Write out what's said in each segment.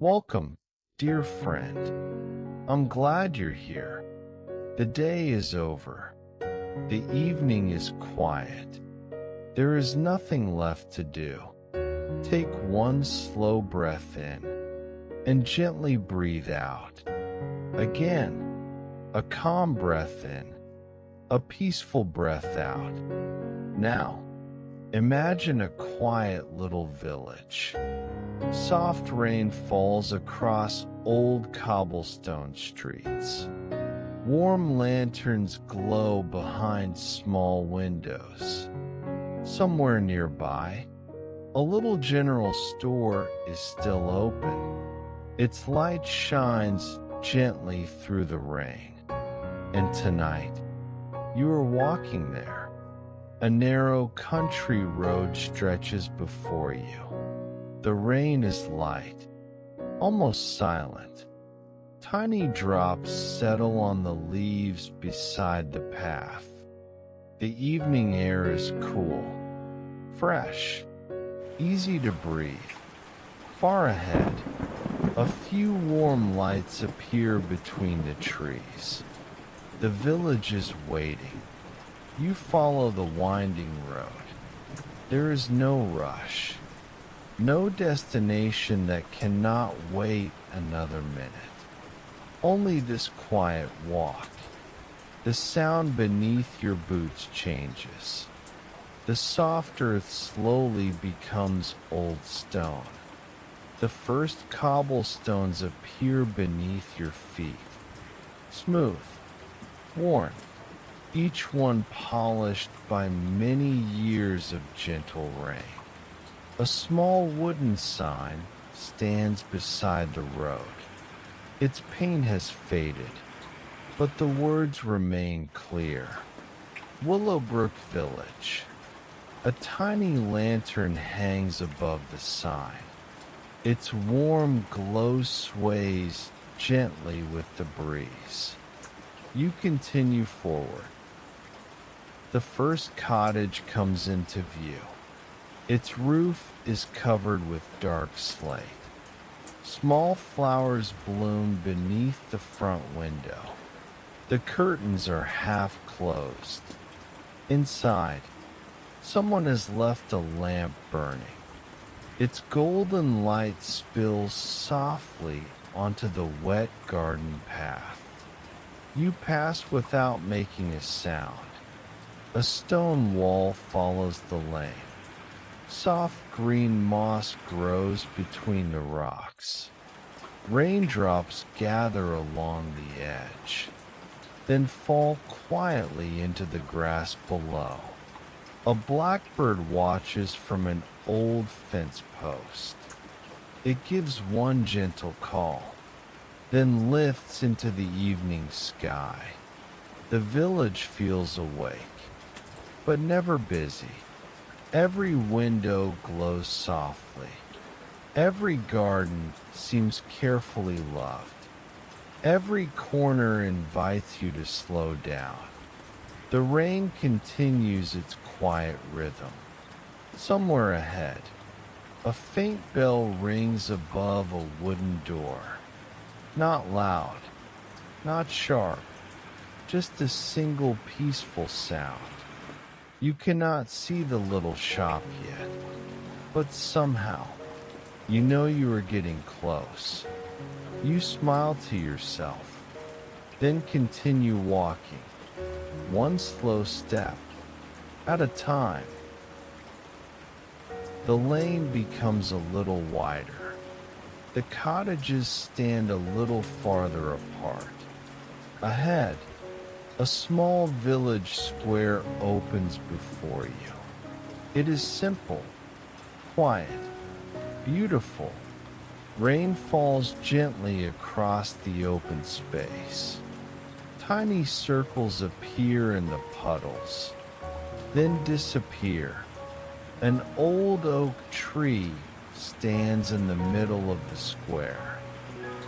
Welcome, dear friend. I'm glad you're here. The day is over. The evening is quiet. There is nothing left to do. Take one slow breath in and gently breathe out. Again, a calm breath in, a peaceful breath out. Now, imagine a quiet little village. Soft rain falls across old cobblestone streets. Warm lanterns glow behind small windows. Somewhere nearby, a little general store is still open. Its light shines gently through the rain. And tonight, you are walking there. A narrow country road stretches before you. The rain is light, almost silent. Tiny drops settle on the leaves beside the path. The evening air is cool, fresh, easy to breathe. Far ahead, a few warm lights appear between the trees. The village is waiting. You follow the winding road. There is no rush. No destination that cannot wait another minute. Only this quiet walk. The sound beneath your boots changes. The soft earth slowly becomes old stone. The first cobblestones appear beneath your feet. Smooth, worn, each one polished by many years of gentle rain. A small wooden sign stands beside the road. Its paint has faded, but the words remain clear. Willowbrook Village. A tiny lantern hangs above the sign. Its warm glow sways gently with the breeze. You continue forward. The first cottage comes into view. Its roof is covered with dark slate. Small flowers bloom beneath the front window. The curtains are half closed. Inside, someone has left a lamp burning. Its golden light spills softly onto the wet garden path. You pass without making a sound. A stone wall follows the lane. Soft green moss grows between the rocks. Raindrops gather along the edge, then fall quietly into the grass below. A blackbird watches from an old fence post. It gives one gentle call, then lifts into the evening sky. The village feels awake, but never busy. Every window glows softly. Every garden seems carefully loved. Every corner invites you to slow down. The rain continues its quiet rhythm. Somewhere ahead, a faint bell rings above a wooden door. Not loud, not sharp, just a single peaceful sound. You cannot see the little shop yet, but somehow, you know you are getting close. You smile to yourself, then continue walking, one slow step at a time. The lane becomes a little wider. The cottages stand a little farther apart. Ahead, a small village square opens before you. It is simple, quiet, beautiful. Rain falls gently across the open space. Tiny circles appear in the puddles, then disappear. An old oak tree stands in the middle of the square.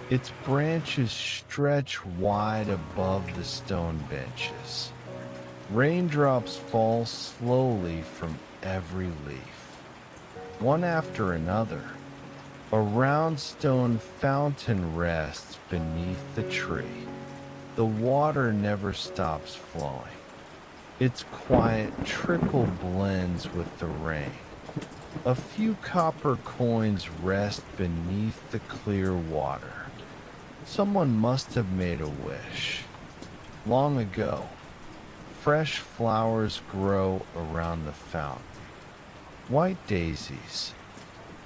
Its branches stretch wide above the stone benches. Raindrops fall slowly from every leaf. One after another, A round stone fountain rests beneath the tree. The water never stops flowing. Its quiet trickle blends with the rain. A few copper coins rest beneath the clear water. Someone must have made a wish. Long ago, fresh flowers grow around the fountain. White daisies,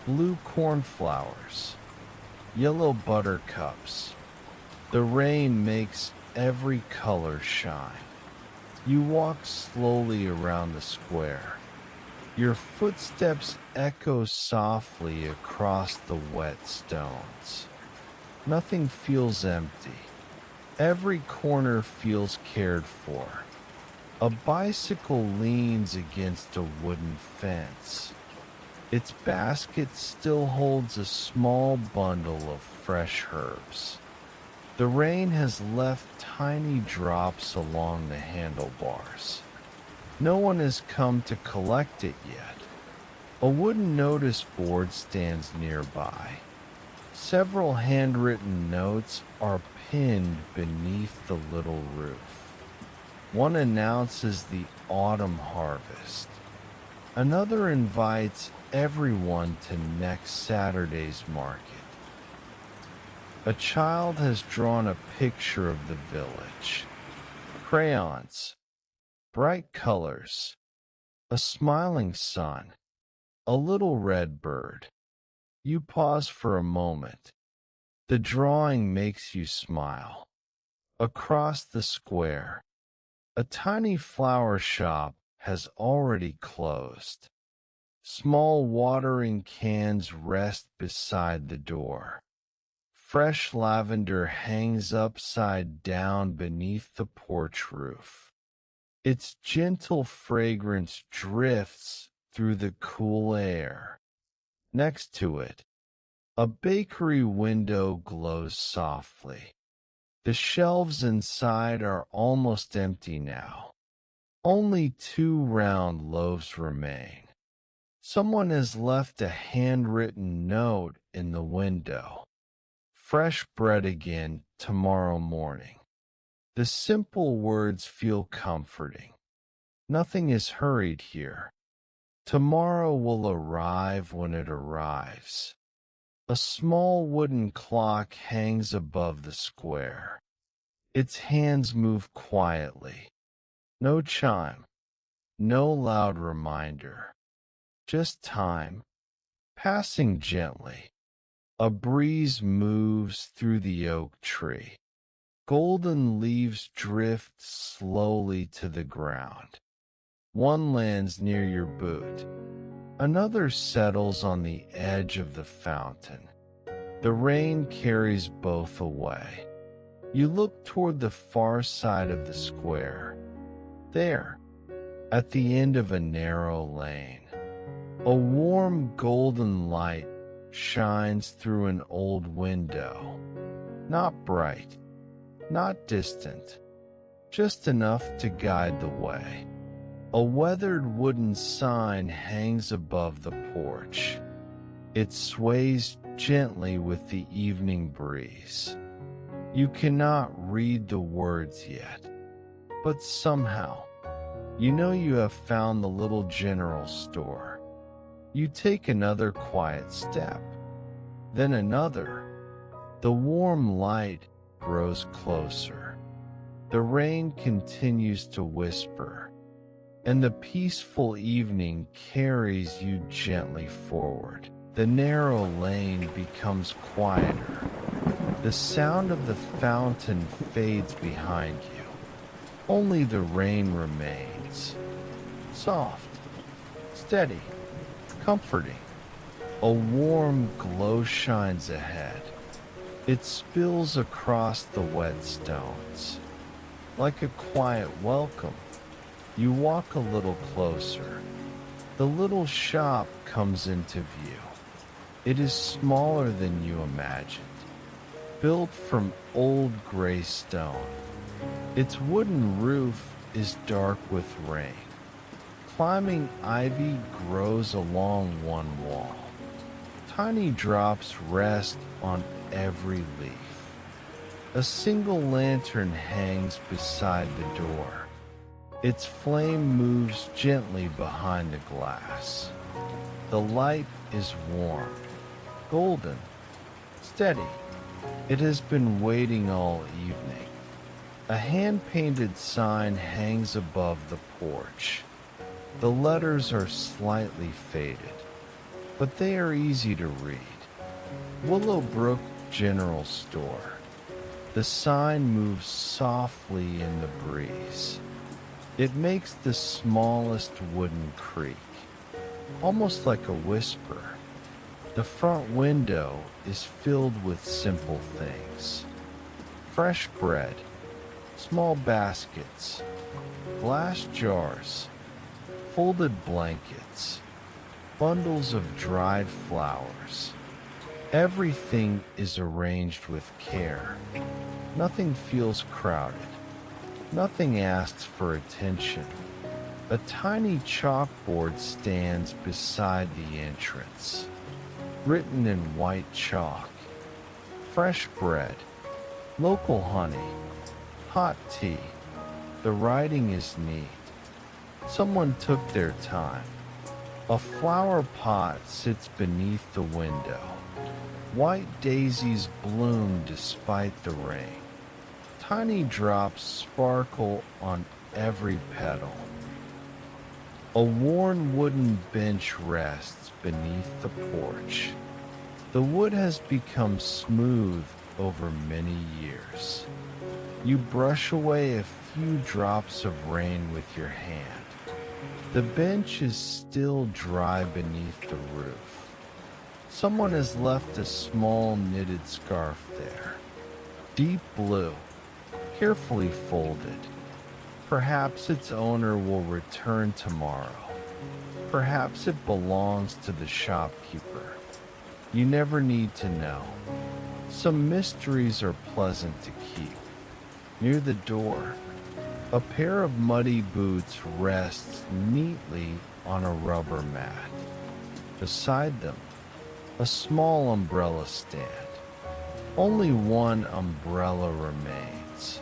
blue cornflowers, yellow buttercups. The rain makes every color shine. You walk slowly around the square. Your footsteps echo softly across the wet stones. Nothing feels empty. Every corner feels cared for. A bicycle leans against a wooden fence. Its basket still holds a small bundle of fresh herbs. The rain has left tiny drops along the handlebars. No one has come to collect it yet. A wooden notice board stands nearby. Several handwritten notes are pinned beneath the little roof. One announces the autumn harvest. Another invites everyone to next Saturday's market. A child has drawn a picture of the village. Crayons, bright colors, a smiling sun, a little red bird. You pause for a moment. The drawing makes you smile. Across the square, a tiny flower shop has already closed. Small watering cans rest beside the door. Fresh lavender hangs upside down beneath the porch roof. Its gentle fragrance drifts through the cool air. Next to it, a bakery window glows softly. The shelves inside are almost empty now. Only 2 round loaves remain. Someone has left a handwritten note in the window. Fresh bread again tomorrow morning. The simple words feel comforting. Nothing is hurried here. Tomorrow will arrive when it arrives. A small wooden clock hangs above the square. Its hands move quietly. No chime, no loud reminder. Just time, passing gently. A breeze moves through the oak tree. Golden leaves drift slowly to the ground. One lands near your boot. Another settles on the edge of the fountain. The rain carries both away. You look toward the far side of the square. There, at the end of a narrow lane, a warm golden light shines through an old window. Not bright, not distant, just enough to guide the way. A weathered wooden sign hangs above the porch. It sways gently with the evening breeze. You cannot read the words yet, but somehow, you know you have found the little general store. You take another quiet step, then another. The warm light grows closer. The rain continues to whisper, and the peaceful evening carries you gently forward. The narrow lane becomes quieter. The sound of the fountain fades behind you. Only the rain remains. Soft, steady, comforting. A warm glow shines ahead. It spills across the wet stones. Like a quiet welcome, you walk a little closer. The little shop comes into view. It is smaller than you imagined, built from old gray stone. Its wooden roof is dark with rain. Climbing ivy grows along one wall. Tiny drops rest on every leaf. A single lantern hangs beside the door. Its flame moves gently behind the glass. The light is warm, golden, steady. It has been waiting all evening. A hand-painted sign hangs above the porch. The letters are slightly faded, but they are easy to read. Willowbrook General Store. The sign moves softly in the breeze. It makes the smallest wooden creak, almost like a whisper. The front window is filled with simple things. Fresh bread, small baskets, glass jars, folded blankets, bundles of dried flowers. Everything is arranged with care. Nothing feels crowded. Nothing asks for attention. A tiny chalkboard stands beside the entrance. Written in white chalk. Fresh bread, local honey, hot tea. The writing is neat. Someone took their time. A flower pot sits beneath the window. White daisies bloom despite the rain. Tiny drops sparkle on every petal. A worn wooden bench rests beneath the porch. The wood has become smooth over many years. You brush away a few drops of rain with your hand. The bench is still dry beneath the roof. Someone has left a small knitted scarf there. Deep blue, carefully folded. Perhaps its owner will return tomorrow. Perhaps it belongs to the shopkeeper. You never need to know. Some mysteries are pleasant to keep. Near the door, a pair of muddy boots rests neatly on a rubber mat. Beside them, a small umbrella stand. Only one umbrella remains.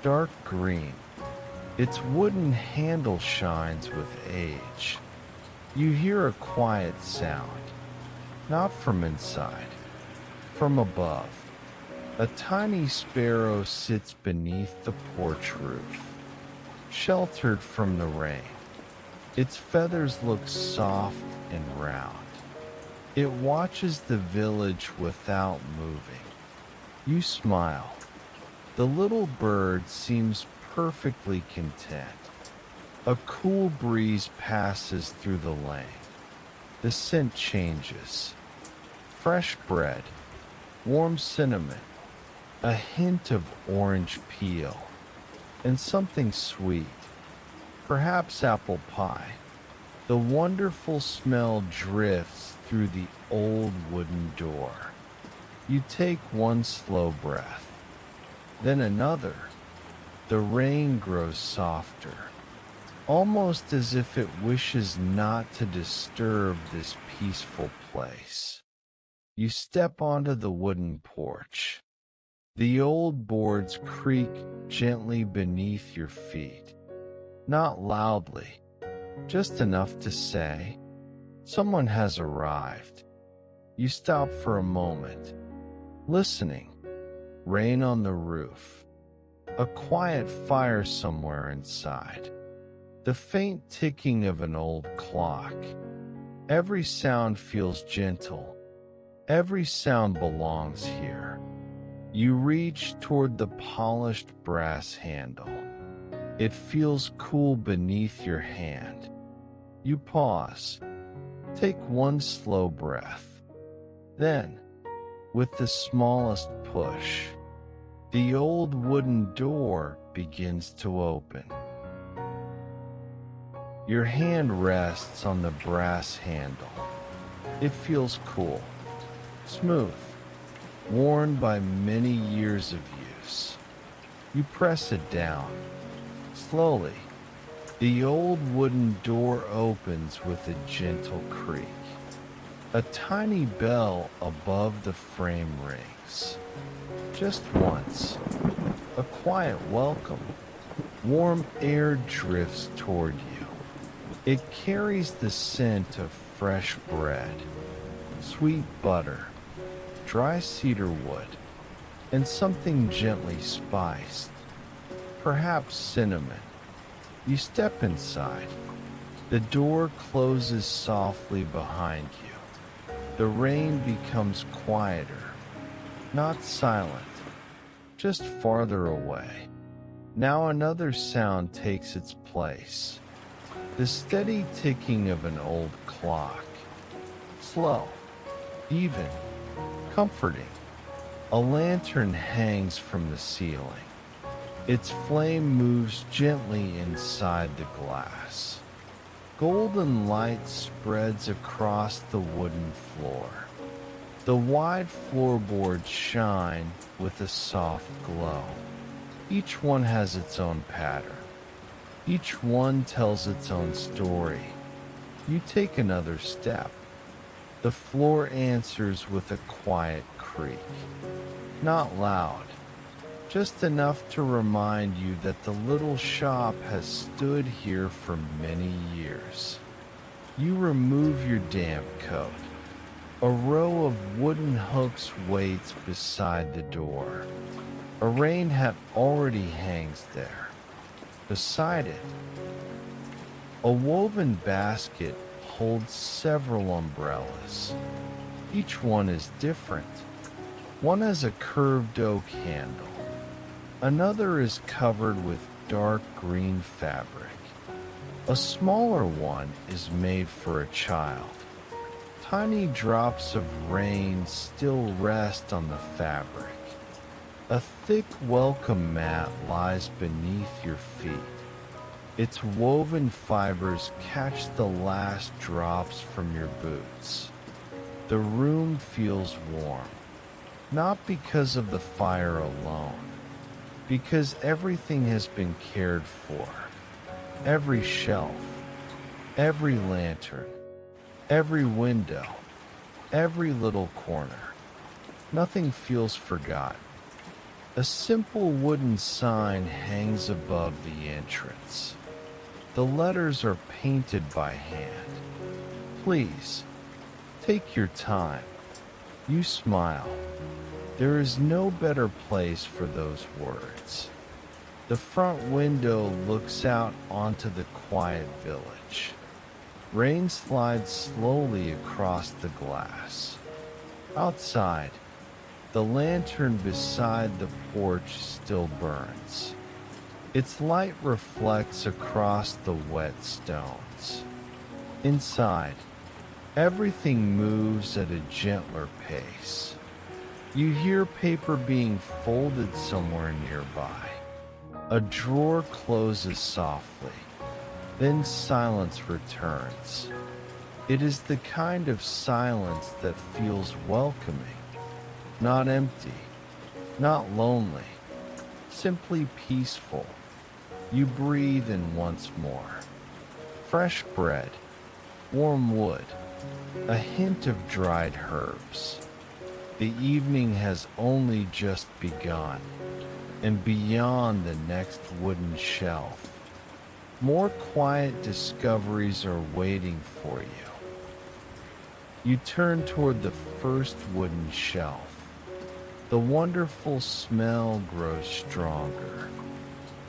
Dark green. Its wooden handle shines with age. You hear a quiet sound, not from inside, from above. A tiny sparrow sits beneath the porch roof, sheltered from the rain. Its feathers look soft and round. It watches the village without moving. You smile. The little bird seems perfectly content. A cool breeze passes through the lane. The scent changes. Fresh bread, warm cinnamon, a hint of orange peel, and something sweet, perhaps apple pie. The wonderful smell drifts through the old wooden door. You take one slow breath, then another. The rain grows softer, almost as if it wishes not to disturb this peaceful place. You step onto the wooden porch. The old boards creak gently beneath your feet, not loudly, just enough to say, someone has arrived. You stop for a moment, listening. Rain on the roof. A quiet fire somewhere inside. The faint ticking of an old clock. Every sound feels gentle. Every sound belongs here. You reach toward the polished brass handle. It feels cool beneath your hand. You pause. Take one slow breath. Then, with the smallest push, the old wooden door begins to open. Your hand rests on the brass handle. It feels cool, smooth, worn by many years of use. You press it down. Slowly, the old wooden door opens with a gentle creak. A tiny bell above the frame rings. Just once, a quiet welcome. Warm air drifts toward you. It carries the scent of fresh bread, sweet butter, dry cedar wood, and something gently spiced, perhaps cinnamon. You step inside. The door closes softly behind you. The rain becomes quieter, not silent, just farther away. Now another sound takes its place. The steady ticking of an old clock. Slow, even, comforting. A lantern hangs from the ceiling. Its flame moves gently inside the glass. Golden light spreads across the wooden floor. The wide floorboards shine with a soft glow. Each one has its own pattern. Each one tells its own story. You take another step. The floor answers with a quiet creak. Not loud, just enough to remind you that the little shop has stood here for many years. You remove your damp coat. A row of wooden hooks waits beside the door. A rain hat already hangs there. Beside it, a woven basket holds several umbrellas. Each one is different. One has a curved oak handle. Another is covered with dark green fabric. A smaller one is made for a child. Tiny drops of rain still rest on the fabric. A thick welcome mat lies beneath your feet. Its woven fibers catch the last drops from your boots. The room feels warm, not because of the fire alone, because everything has been cared for. Every shelf, every lantern, every window, every little corner. Nothing feels forgotten. A simple wooden sign hangs above the entrance. The letters are painted by hand. Please, take your time. You smile. There is no better place for those words. The front window looks out onto the quiet village. Rain slides slowly across the glass. Outside, the lantern beside the porch still burns. Its light reflects across the wet stones. Inside, everything moves at a gentler pace. You hear paper being folded somewhere nearby. A drawer closes softly. Then silence returns. It is the kind of silence that feels welcoming. Not empty, not lonely, simply peaceful. You breathe in once more. Fresh bread, warm wood, a hint of dried herbs. The evening has only just begun, and beyond the next wooden shelf, more quiet discoveries are waiting for you. You turn toward the first wooden shelf. The wonderful smell grows stronger.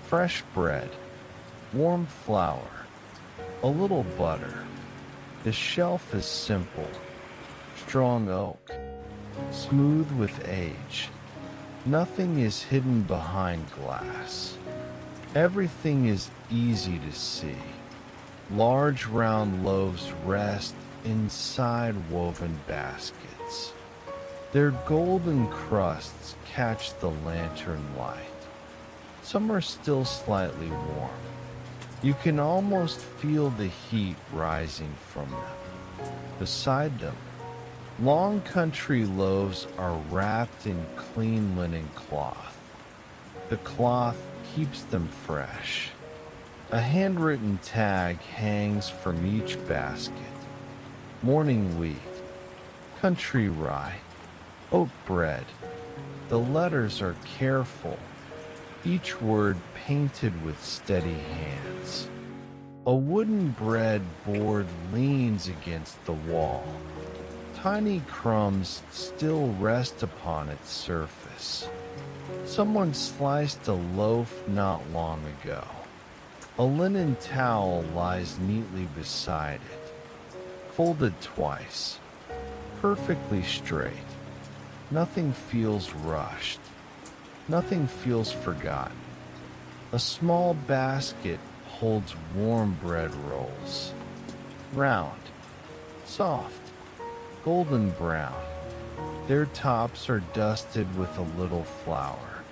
Fresh bread, warm flour, a little butter. The shelf is simple, strong oak, smooth with age. Nothing is hidden behind glass. Everything is easy to see. Large round loaves rest inside woven baskets. Their golden crusts catch the lantern light. Some are still slightly warm. You can almost feel the heat rising from them. Beside them, long country loaves are wrapped in clean linen cloth. The cloth keeps them fresh. A handwritten tag hangs from each basket. Morning wheat, country rye, oat bread. The letters are careful, each word painted with steady hands. A wooden bread board leans against the wall. Tiny crumbs still rest upon its surface. Someone sliced a loaf not long ago. A linen towel lies neatly beside it, folded twice, perfectly straight. Nothing feels rushed. Nothing feels forgotten. A small basket holds warm bread rolls. Round, soft, golden brown. Their tops are dusted with a little flour.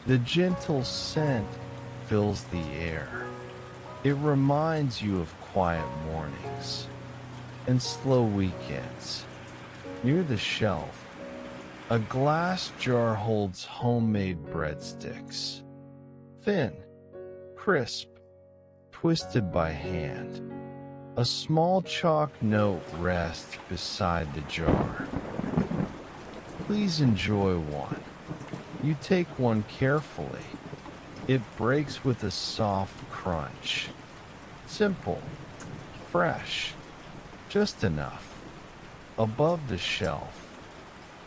The gentle scent fills the air. It reminds you of quiet mornings and slow weekends. Near the shelf, a glass jar holds homemade breadsticks. Thin, crisp, twisted by hand. A small chalk note rests beside the jar. Please enjoy one. You take one carefully. It breaks with a soft crunch. Simple, fresh, just enough. Above the shelf,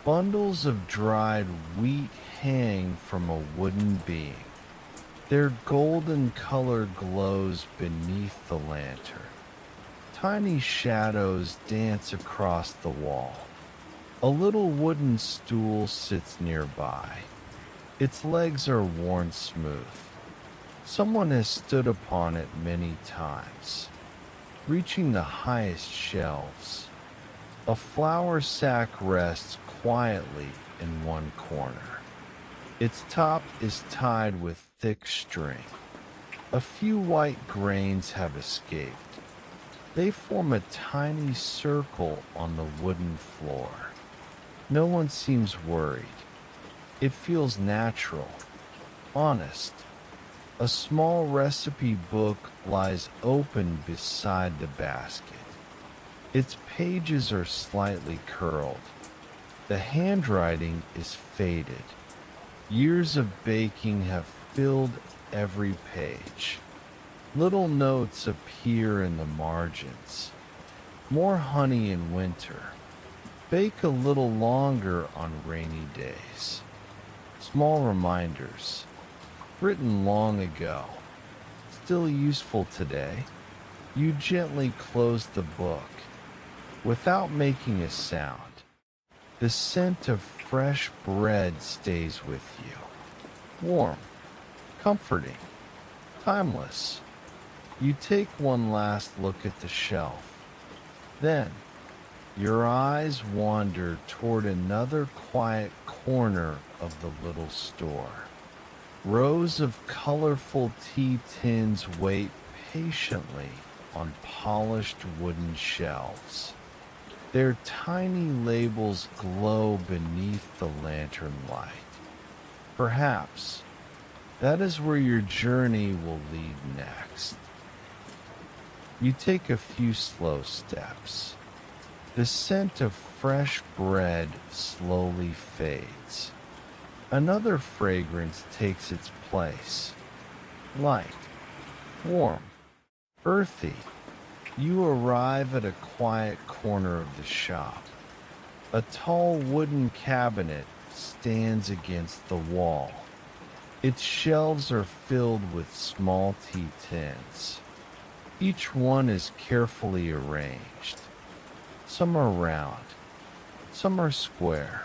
bundles of dried wheat hang from a wooden beam. Their golden color glows beneath the lantern. Tiny shadows dance across the wall. A little wooden stool sits nearby. Its legs are worn smooth. Someone has stood upon it many times, reaching the highest shelves. A flour sack rests quietly in one corner. Its top is tied with thick string. A few white grains have escaped. They form a tiny circle on the wooden floor. No one seems worried. It feels natural, honest. A small recipe book lies open beside the basket. Its pages are slightly curled. The handwriting is faded. Years of baking have filled every page. Little notes appear in the margins. More honey in winter. Bake a little longer on rainy days. Small reminders, written long ago, still useful today. You gently close the book, without making a sound. The scent of fresh bread stays with you. Warm, comforting, timeless. You take one last look at the shelf. Then, your eyes wander toward another quiet corner of the little store. Rows of colorful tea tins wait patiently on polished wooden shelves. Their tiny labels glow beneath the lantern light. Perhaps that is where your journey will lead next. You take a few slow steps. The scent of fresh bread slowly fades. Another fragrance takes its place. Light, warm, earthy. You arrive at a quiet corner of the shop. A tall wooden cabinet stands against the wall. Its shelves are filled with small tea tins. Each one is carefully arranged. Some are round, some are square.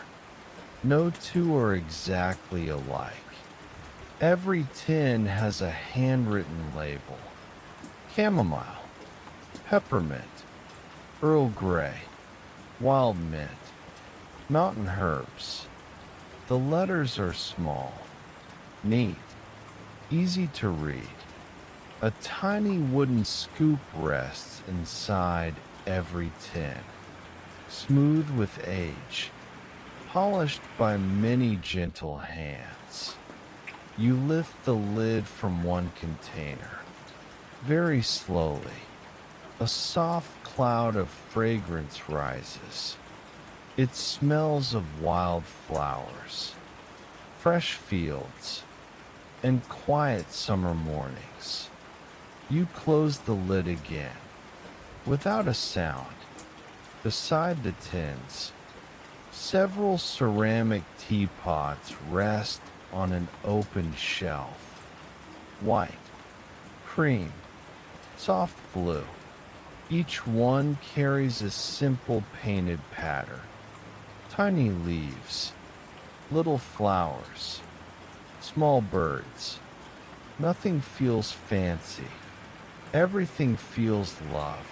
No two are exactly alike. Every tin has a handwritten label. Chamomile, peppermint, Earl Grey, wild mint, mountain herbs. The letters are small, neat, easy to read. A tiny wooden scoop rests inside every tin, smooth with age, polished by many gentle hands. You lift the lid from one container. Very slowly, a soft cloud of fragrance rises. It smells of wild flowers, fresh fields, and quiet summer mornings. You close the lid again, without a sound. Beside the tins, several ceramic teapots rest on an open shelf. White, cream, soft blue. Each one carries a simple painted pattern. Tiny leaves, little flowers, small birds. Nothing feels fancy. Everything feels loved.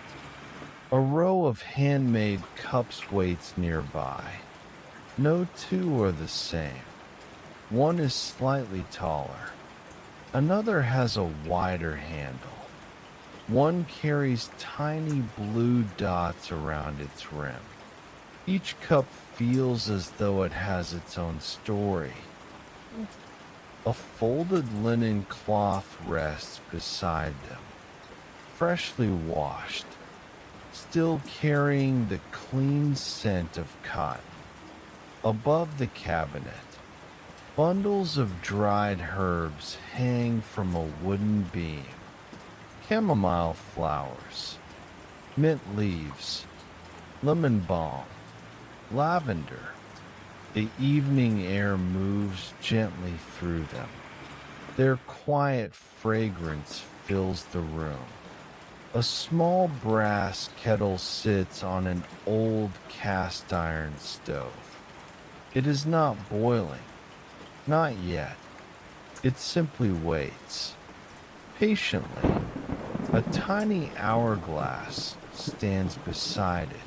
A row of handmade cups waits nearby. No two are the same. One is slightly taller. Another has a wider handle. One carries tiny blue dots around its rim. Each cup feels as though it has its own story. A folded linen cloth rests beside them, freshly washed, still carrying the clean scent of cotton. Above the cabinet, bundles of dried herbs hang from a wooden beam. Chamomile flowers, mint leaves, lemon balm, lavender. The evening air moves gently through them. Their quiet fragrance fills the room. A small brass kettle sits on an old cast iron stove. It is not boiling, not yet. It simply waits. Patiently, a tiny hourglass stands beside it.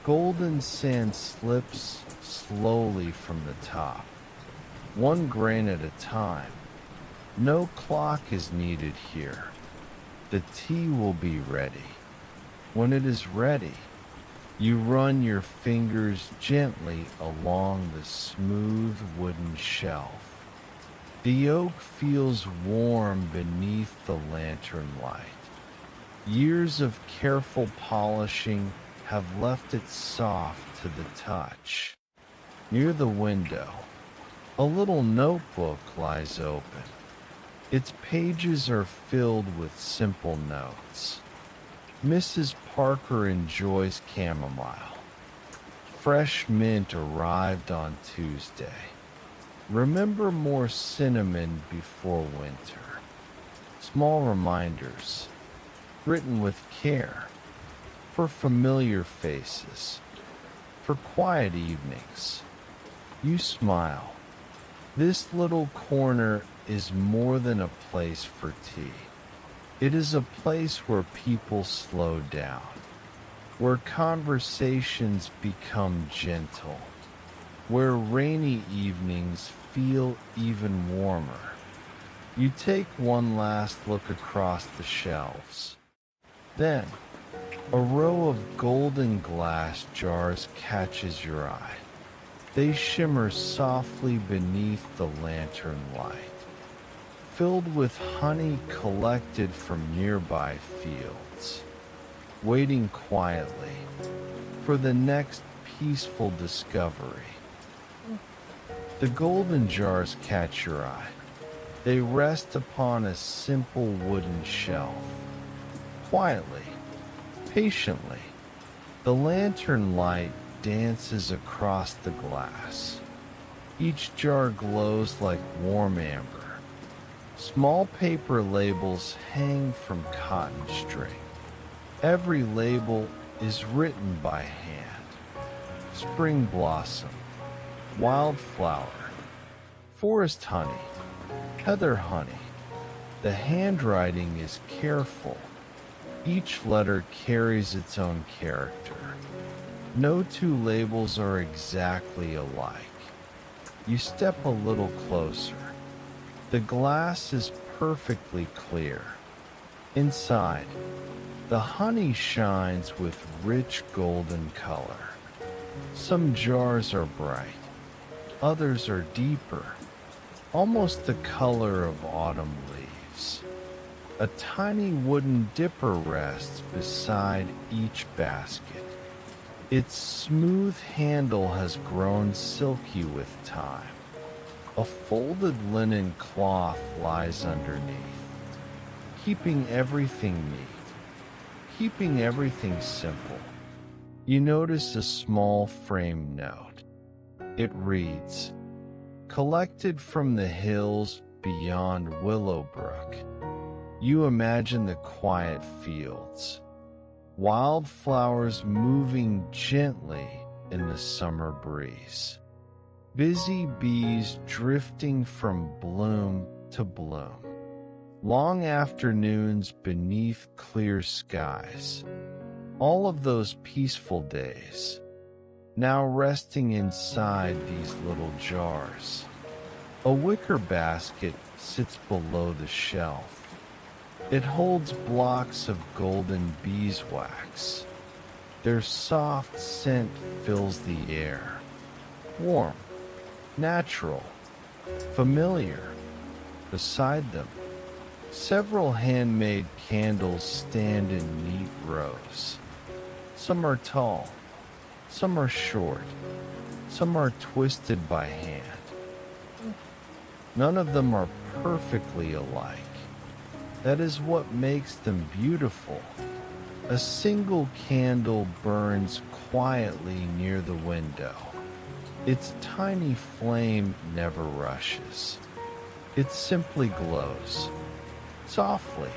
Golden sand slips slowly from the top, one grain at a time. No clock is needed here. The tea will be ready. When it is ready, you run your fingers gently along the smooth wooden shelf. The oak feels warm beneath the lantern light. Years of careful polishing have left it soft to the touch. Near the window, a little notebook lies open. Its pages are filled with simple notes. Mrs. Parker enjoys chamomile. Fresh mint arrived on Tuesday. Remember more cinnamon before winter. Small reminders, written with care, for familiar faces, for quiet evenings. You smile. This little corner is more than a place for tea. It is a place where people slow down, where conversations become gentle, where rainy evenings feel even warmer. You take one last look across the shelves. Then, a row of golden glass jars catches your eye. They shimmer softly beneath the lantern light, filled with honey collected from nearby fields, waiting quietly for the next peaceful discovery. The golden jars catch your eye. They rest upon a simple wooden shelf. Quietly, patiently, the lantern light dances across the glass. Each jar glows like warm amber. Small paper labels hang from cotton string. Every label is written by hand. Spring blossom, wildflower, forest honey, heather honey. The handwriting is careful. Each letter carries its own character. No two labels are exactly alike. You step a little closer. The glass is perfectly clear. Inside, the honey shines with rich golden color. Some jars are bright, others are deeper, almost the color of autumn leaves. A tiny wooden dipper rests beside each basket. Its smooth handle has grown silky with time. A folded linen cloth lies underneath, keeping everything neat, keeping everything simple. You notice a small framed note. It reads, "Collected from the hills beyond Willowbrook." You imagine the quiet fields, wildflowers moving gently in the summer breeze, busy bees drifting from bloom to bloom, long afternoons beneath clear skies, all of those peaceful days, now resting inside these little jars. A wicker basket sits below the shelf. It holds blocks of golden beeswax. Their soft scent fills the air, warm, natural, familiar. Beside them, several handmade candles stand in neat rows. Some are tall, some are short, some are twisted by hand. None of them are perfectly alike. That is what makes them beautiful. A single candle burns quietly near the window. Its tiny flame never rushes. It simply glows. Softly,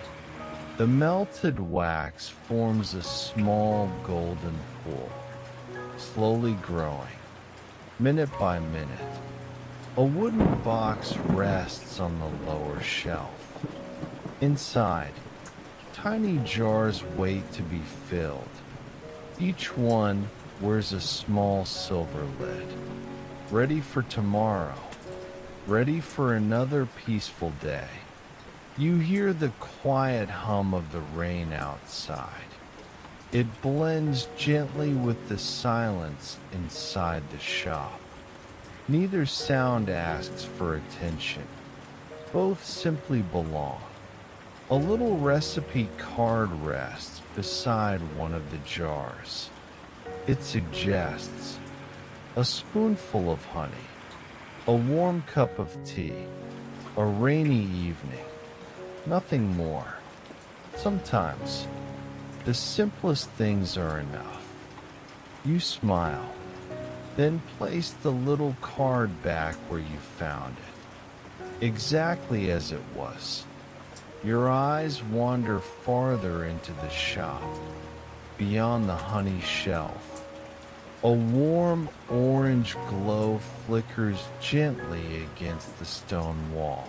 the melted wax forms a small golden pool, slowly growing, minute by minute. A wooden box rests on the lower shelf. Inside, tiny jars wait to be filled. Each one wears a small silver lid, ready for tomorrow, ready for another peaceful day. You hear the quiet hum of the rain outside. It blends gently with the silence inside the shop. Neither sound asks for attention. Both simply belong. A little recipe card rests beside one of the jars. It suggests a spoonful of honey, a warm cup of tea, a rainy evening, nothing more. Sometimes, the simplest things are enough. You smile, then place the little card back where you found it, exactly as it was. Your eyes wander farther into the shop, beyond the honey shelf. A warm orange glow flickers gently against the stone wall.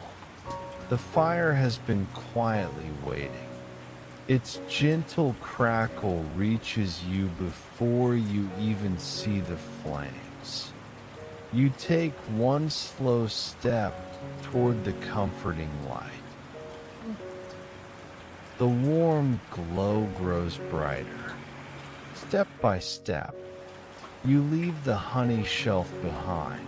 The fire has been quietly waiting. Its gentle crackle reaches you before you even see the flames. You take one slow step toward the comforting light. The warm glow grows brighter. Step by step, you leave the honey shelf behind.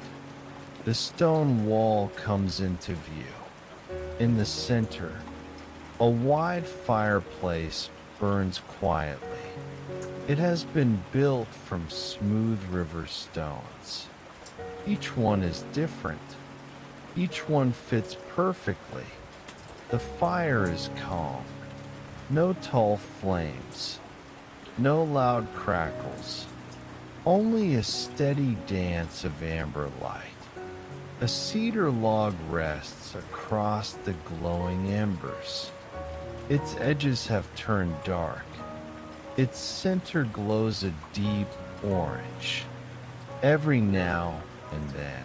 The stone wall comes into view. In the center, a wide fireplace burns quietly. It has been built from smooth river stones. Each one is different. Each one fits perfectly. The fire is calm. No tall flames, no loud crackles, only a steady dance of amber light. A cedar log rests across the glowing embers. Its edges have turned dark. Its center glows a deep orange. Every now and then,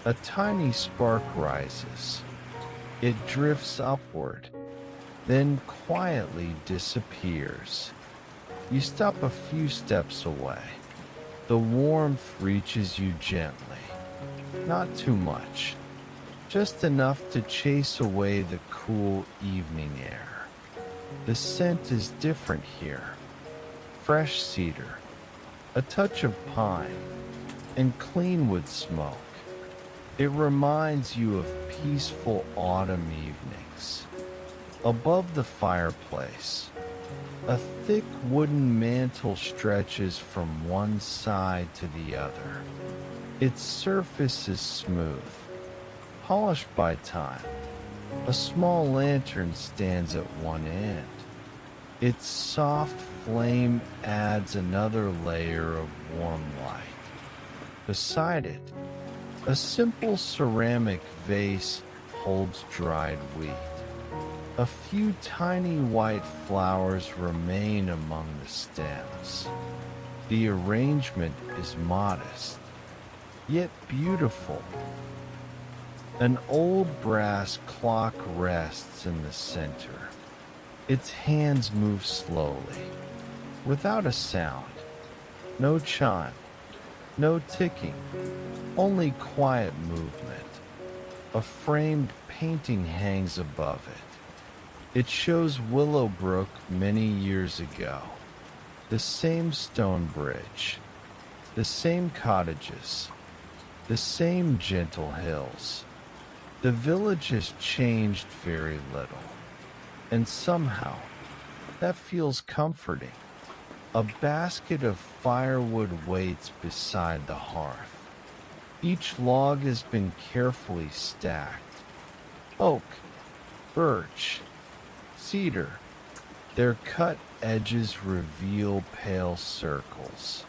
a tiny spark rises. It drifts upward, then quietly disappears. You stop a few steps away. The warmth reaches you gently. Not too much, just enough to chase away the cool evening air. The scent is different here. Fresh cedar, a touch of pine, and clean wood smoke. It reminds you of peaceful autumn evenings. Above the fireplace, A thick wooden mantle stretches from one side to the other. Its surface is smooth, polished by time. A small lantern stands at one end. Its soft flame adds another layer of warm light. Beside it, a simple ceramic vase holds dried wheat. A few tiny white flowers remain among the stems. The arrangement is modest, yet beautiful. An old brass clock rests in the center. Its hands move slowly, without a sound. No chime, no ticking, only quiet movement. A framed painting hangs above it. It shows Willowbrook many years ago. The same stone bridge, the same cottages, the same gentle hills. The village has changed very little, and somehow that feels comforting. A basket of firewood waits beside the hearth. Each log has been carefully stacked. Oak, birch, cedar. Their cut edges reveal pale circles.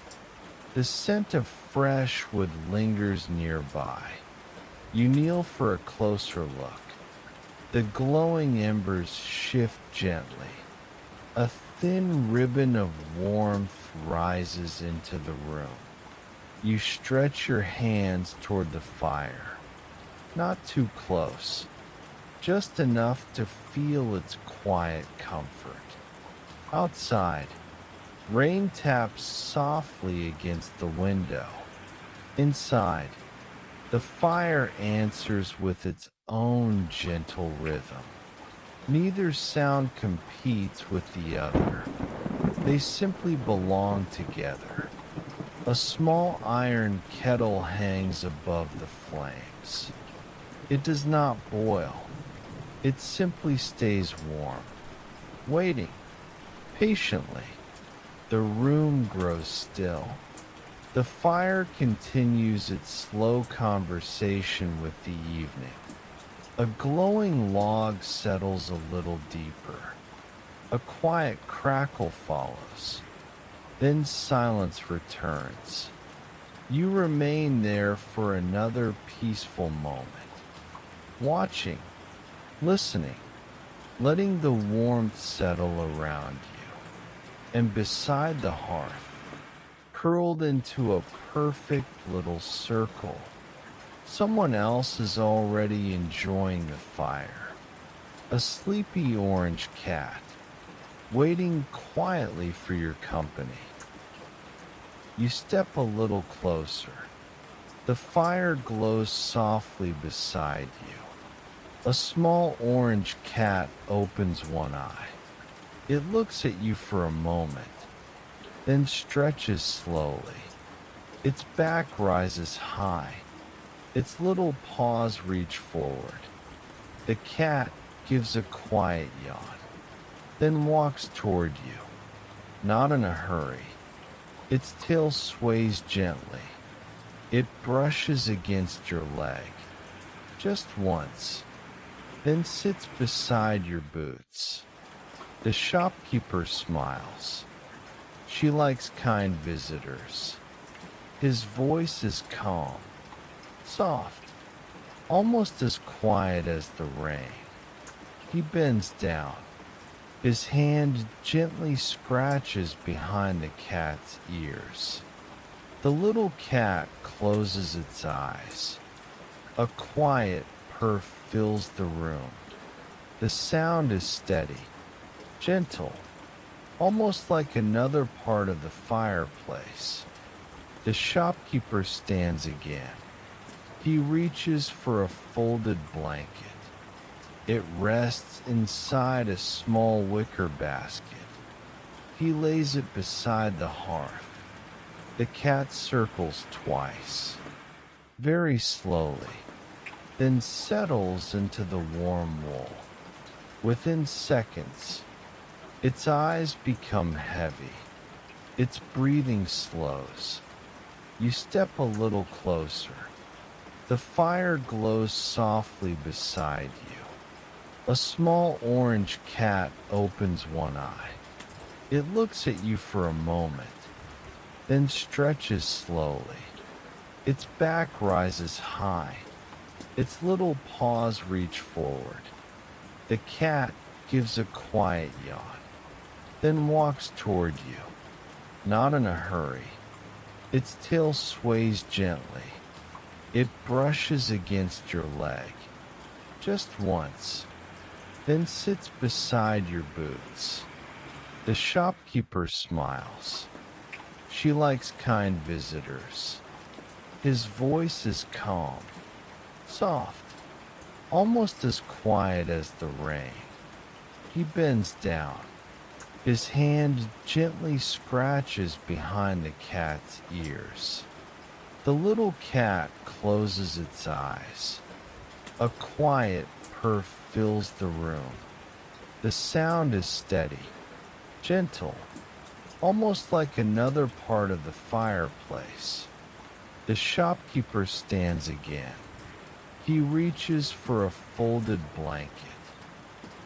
The scent of fresh wood lingers nearby. You kneel for a closer look. The glowing embers shift gently. A thin ribbon of warmth rises into the room. You stretch your hands toward the fire. Not too close, just enough to feel its quiet comfort. Outside, rain taps softly against the window. Inside, the fire answers with its own gentle rhythm. Neither sound competes with the other. They simply belong together. A small iron kettle hangs above the flames. It does not boil. It simply stays warm, waiting patiently. The room grows still. The fire continues its slow conversation with the evening. A glowing log settles a little deeper. A quiet crackle follows. Then silence returns. You remain there for another peaceful moment, watching, listening, letting the warmth settle around you. And beside the hearth, curled into a perfect little circle, someone else is already enjoying the fire. A sleepy orange cat, waiting quietly for your company. You step a little closer. The fire glows softly beside you. A small orange cat opens one eye. It looks at you for a moment, then stretches slowly. Its back rises high. Its little paws reach forward. The cat gives a quiet yawn, then walks toward you, not in a hurry. Its tail sways gently. It brushes against your leg, just once, then sits beside your boots. The shopkeeper smiles. She likes kind visitors. His voice is calm, soft, almost as quiet as the rain. He bends down. His hand gently scratches behind the cat's ears. The little cat closes its eyes. A quiet purr fills the room. The sound is steady, gentle, almost like another part of the fireplace. The shopkeeper stands again. He reaches for a folded blanket. It rests inside a small wicker basket. He lays it beside the hearth. The cat circles twice, very slowly, then settles into the warm wool. Within seconds, Its eyes become heavy. Its breathing slows. You step a little closer. The fire glows softly beside you. A small orange cat opens one eye. It looks at you for a moment, then stretches slowly. Its back rises high. Its little paws reach forward. The cat gives a quiet yawn, then walks toward you, not in a hurry. Its tail sways gently. It brushes against your leg, just once, then sits beside your boots. The shopkeeper smiles. She likes kind visitors. His voice is calm, soft, almost as quiet as the rain. He bends down. His hand gently scratches behind the cat's ears. The little cat closes its eyes. A quiet purr fills the room. The sound is steady, gentle, almost like another part of the fireplace. The shopkeeper stands again. He reaches for a folded blanket.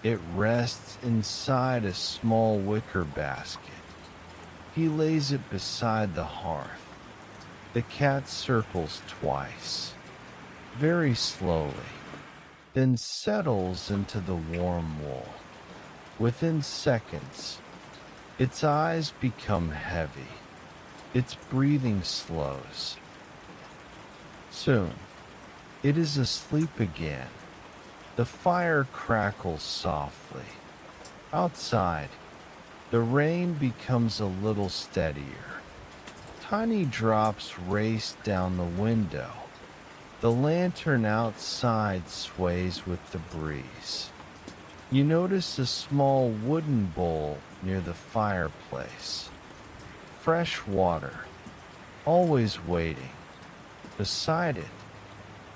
It rests inside a small wicker basket. He lays it beside the hearth. The cat circles twice, very slowly, then settles into the warm wool. Within seconds, its eyes become heavy. Its breathing slows. Soon, it is asleep again. The fire crackles softly. Outside, the rain becomes a little steadier. Tiny drops race down the window. The lantern outside sways with the breeze. You notice a small wooden bowl near the fireplace. Fresh water, always waiting. Beside it,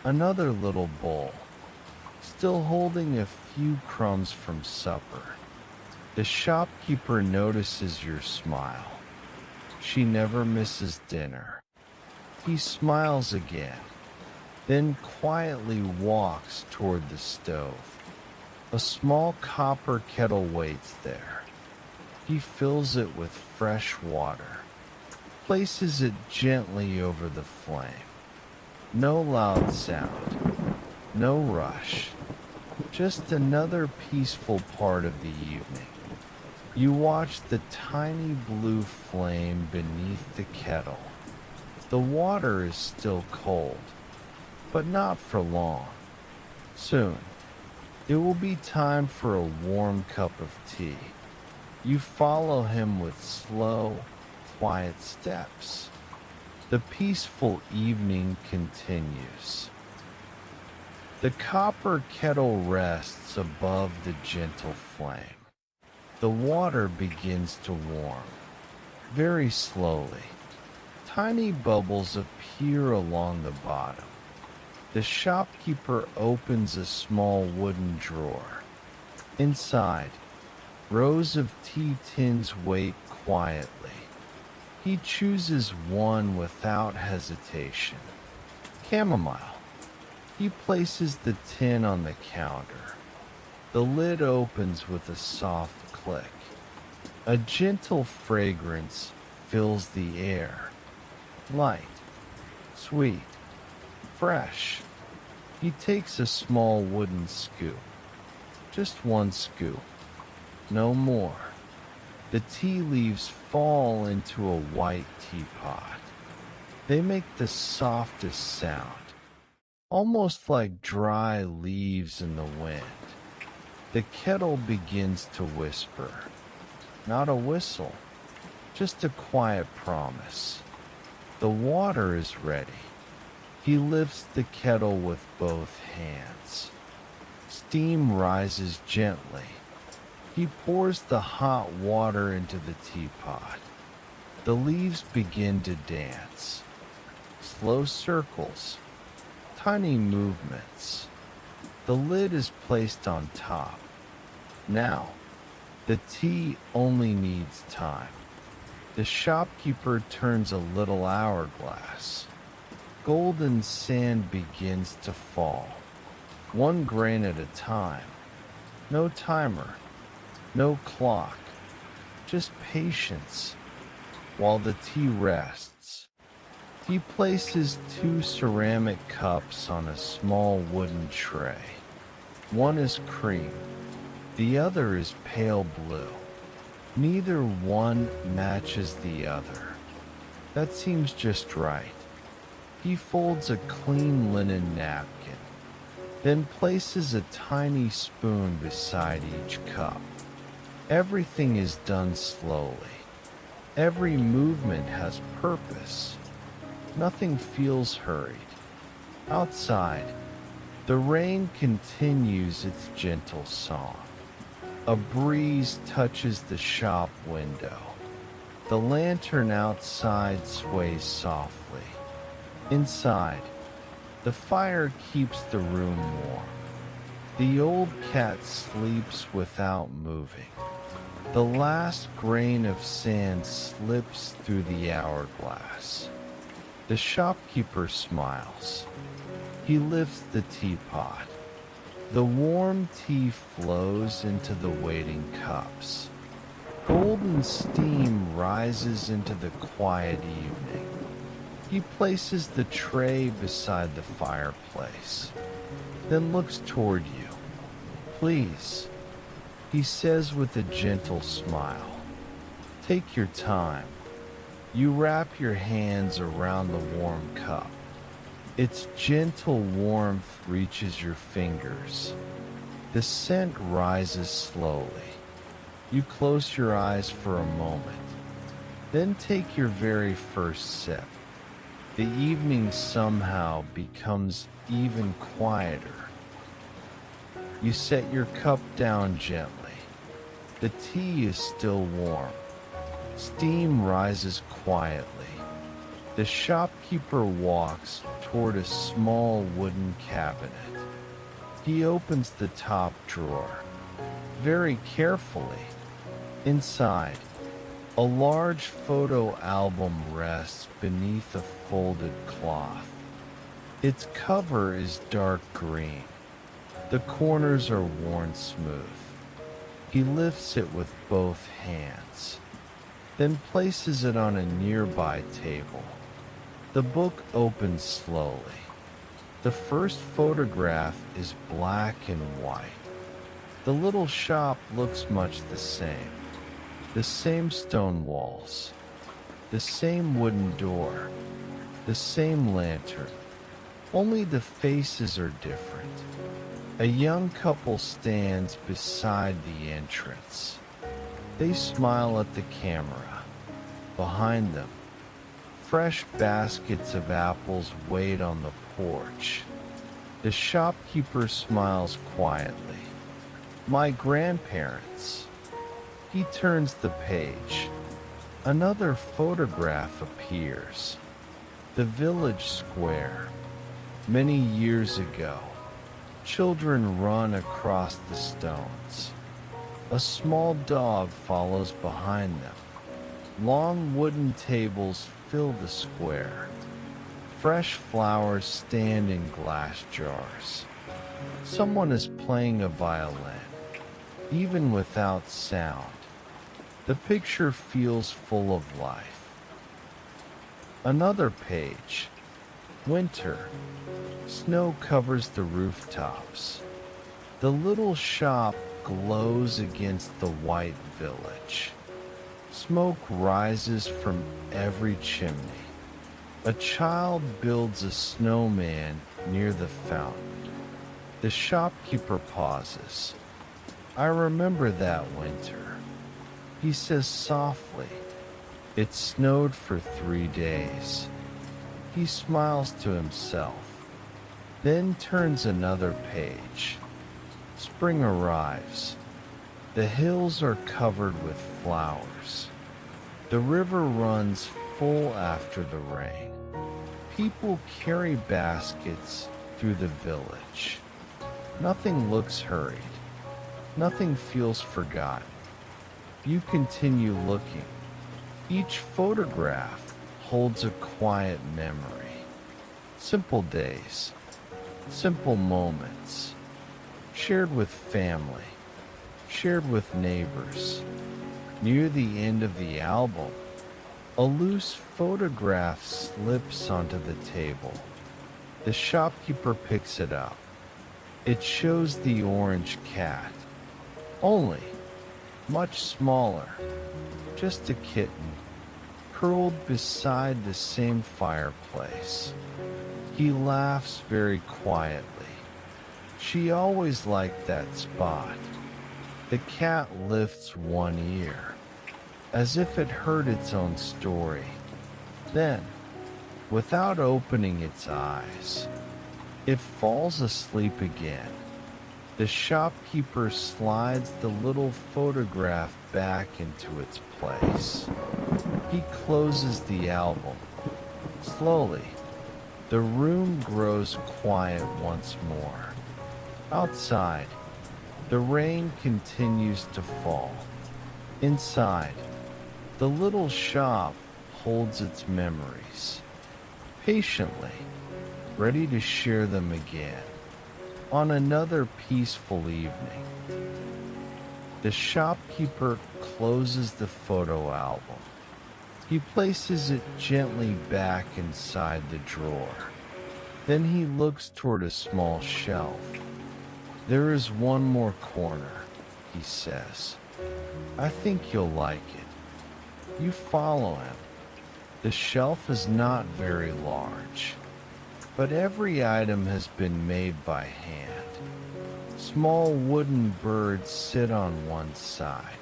another little bowl, still holding a few crumbs from supper. The shopkeeper notices your smile. She never misses dinner. He smiles again, then quietly walks toward the stove. A small copper kettle waits there. He fills it with fresh water, places it gently over the flame. No loud sound, no rush, just another peaceful part of the evening. You watch the tiny blue flame beneath the kettle. The water is still cold, but not for long. Soon, it will be time for a warm cup of tea. You follow him with slow, quiet steps. The peaceful evening continues. The copper kettle rests above the gentle flame. The water begins to warm, very slowly. Tiny bubbles appear along the bottom. The shopkeeper opens a small wooden drawer. Inside, rows of tea tins wait quietly. He chooses one without hesitation. Chamomile. He places the tin on the counter. The lid opens with a soft click. A gentle fragrance fills the air. Light, sweet, fresh. He takes a small wooden scoop. Just one scoop. No more. The tea leaves fall into a white teapot. They make the softest sound, almost like dry leaves in the wind. The kettle begins to whisper. Not a whistle, just a quiet promise. The water is ready. He lifts the kettle with both hands. Steam rises gently. He pours the hot water into the teapot. The leaves begin to dance. Slow circles, tiny movements. The lid is placed on top. Now, The tea only needs time. The shopkeeper turns a little hourglass. Golden sand begins to fall, one grain at a time. No timer, no clock, just patience while the tea rests. He places two ceramic cups on a small wooden tray. One is cream, the other is pale blue. Neither one matches the other. That seems just right. He folds a clean linen napkin, then places a tiny spoon beside each cup. Everything is done slowly. Every movement has purpose. Nothing feels hurried. Outside, the rain continues its gentle song. A breeze touches the shop window. The lantern outside sways softly. Inside, the fire keeps the room warm. The old cat sleeps without moving. The last grain of sand slips through the hourglass. The shopkeeper smiles. He lifts the teapot. The warm tea flows into the waiting cups. Golden steam rises into the quiet evening. He places the tray beside the fireplace, then looks toward you. Please, he says with a gentle smile. Take your time. You wrap your hands around the warm cup. Its gentle warmth reaches your fingers. The scent rises slowly. You close your eyes for a moment, then take your very first sip. The evening somehow becomes even quieter. You set your cup down gently. The tea is still warm. Steam rises quietly. The shopkeeper walks toward a small wooden cabinet. He opens the top drawer. Very carefully. Inside, a large photo album rests beneath a folded cloth. Its cover is dark green. The corners are worn smooth. He lifts it with both hands, then places it on a nearby table. The book opens slowly. The first photograph is black and white. The little shop looks much the same. The same stone walls, the same wooden door, the same lantern. Only the faces are different. A young couple stands beside the entrance. They smile at the camera. Behind them, fresh baskets of apples wait on the porch. The shopkeeper smiles quietly. My grandparents. He turns the page. Another photograph appears. The village square. Many years ago, children run across the stones. A small dog follows behind them. Long wooden tables fill the square. Fresh flowers stand in glass jars. Someone is playing a violin, even without sound. The picture feels full of life. Another page. Winter. Snow covers the rooftops. The little shop glows against the white village. Smoke rises from every chimney. A child builds a snowman near the fountain. The shopkeeper pauses. I remember that winter. He says softly, it snowed for 3 days. He smiles to himself, then turns another page. Spring arrives. The hills are covered with flowers. The river runs full after the rain. People carry baskets through the village. Nothing looks hurried. Nothing feels forgotten. You continue looking. Each photograph holds a quiet memory. Simple days, simple moments, shared with family, shared with neighbors. Near the end of the album, a loose photograph slips onto the table. The shopkeeper picks it up. It shows the orange cat, only much smaller, just a kitten, curled beside the same fireplace. He laughs very quietly. She always liked that spot. The cat lifts one ear, as if it heard its own story. Then, without opening its eyes, it falls asleep again. The shopkeeper slides the little photograph back into its place. He closes the album. Slowly, the room grows quiet once more. Outside, the rain continues to fall. Inside, the little shop holds its memories, patiently, ready to share them again on another peaceful evening. The shopkeeper closes the photo album. He places it gently back inside the drawer. Then he looks toward a small shelf. "There is one more corner," he says. "I think you'll like it." You follow him. The shelf is not very large, but every item has been made by hand. Small wooden birds sit on one side.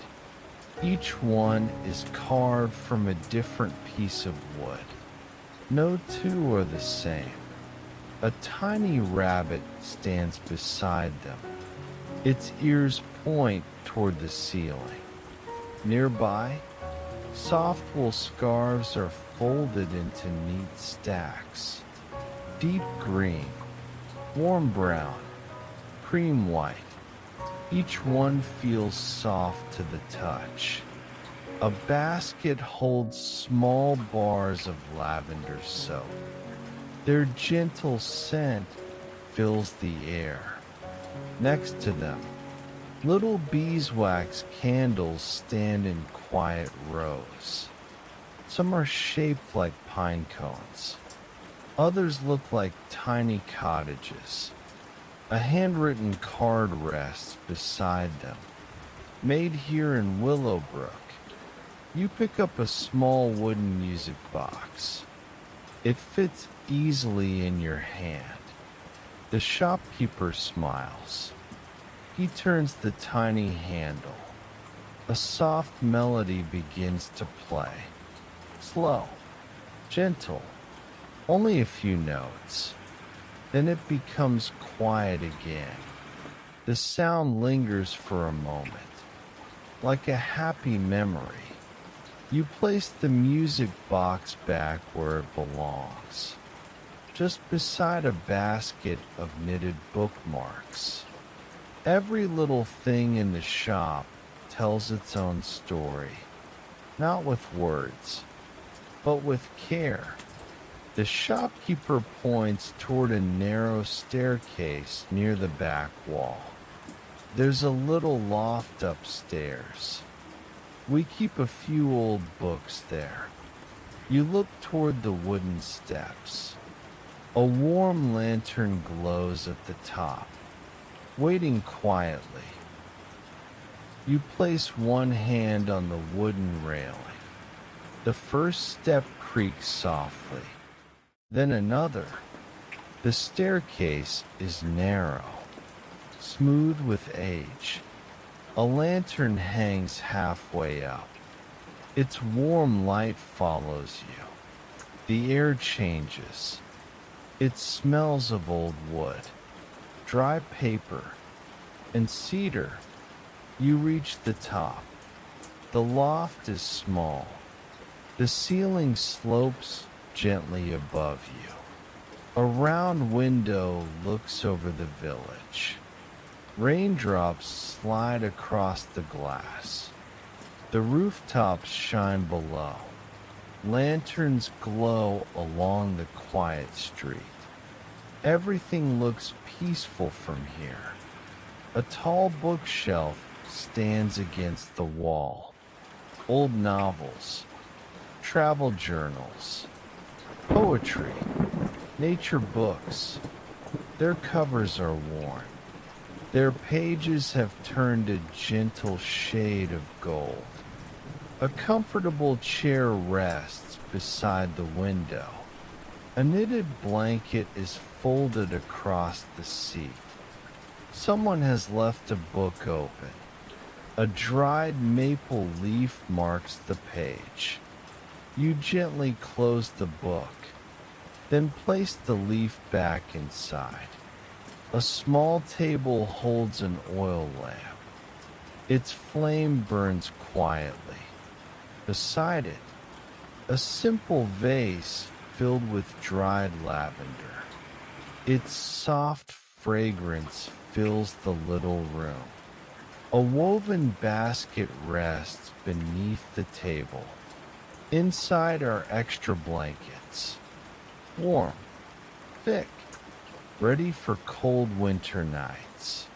Each one is carved from a different piece of wood. No two are the same. A tiny rabbit stands beside them. Its ears point toward the ceiling. Nearby, soft wool scarves are folded into neat stacks. Deep green, warm brown, cream white. Each one feels soft to the touch. A basket holds small bars of lavender soap. Their gentle scent fills the air. Next to them, little beeswax candles stand in quiet rows. Some are shaped like pine cones. Others look like tiny cottages. A handwritten card rests beside them, made here in Willowbrook. You pick up a small wooden music box. It fits easily in your hand. The shopkeeper smiles. He turns the tiny handle. A soft melody begins to play. Slow, gentle, only a few notes. Then it becomes quiet again. The sound lingers for a moment, like a happy memory. You place the music box back where it belongs, just beside a basket of knitted bookmarks. Every little thing in the shop tells its own story, not with words, but with care. The shopkeeper points toward a narrow staircase near the back wall. There's a little loft upstairs. We keep a few old books there. You look toward the wooden steps. A warm lantern glows at the top, waiting quietly. You place one hand on the wooden railing. The first step creaks softly. Then another. The staircase is narrow, smooth with age. A lantern hangs halfway up. Its warm light follows you. The air changes. It smells of old wood, dry paper, and cedar. You reach the top. The loft is small. The ceiling slopes gently above you. A round window looks over the village. Raindrops slide across the glass. The rooftops shine below. Lanterns glow along the quiet street. Everything looks peaceful from here. A tall bookshelf stands against the wall. Old novels, travel journals, poetry, nature books. Their covers are worn. Their pages have turned a gentle shade of gold. A comfortable chair rests beside the window. A knitted blanket is folded across the seat. Someone has left a book open. A dried maple leaf marks the page. You gently close the book, then place the leaf back inside. A small table holds an oil lamp. Its flame burns quietly. Beside it, a simple vase filled with dried lavender. Its soft fragrance fills the little room. A woven basket rests beneath the table. Inside are extra blankets, warm, thick, ready for cold winter nights.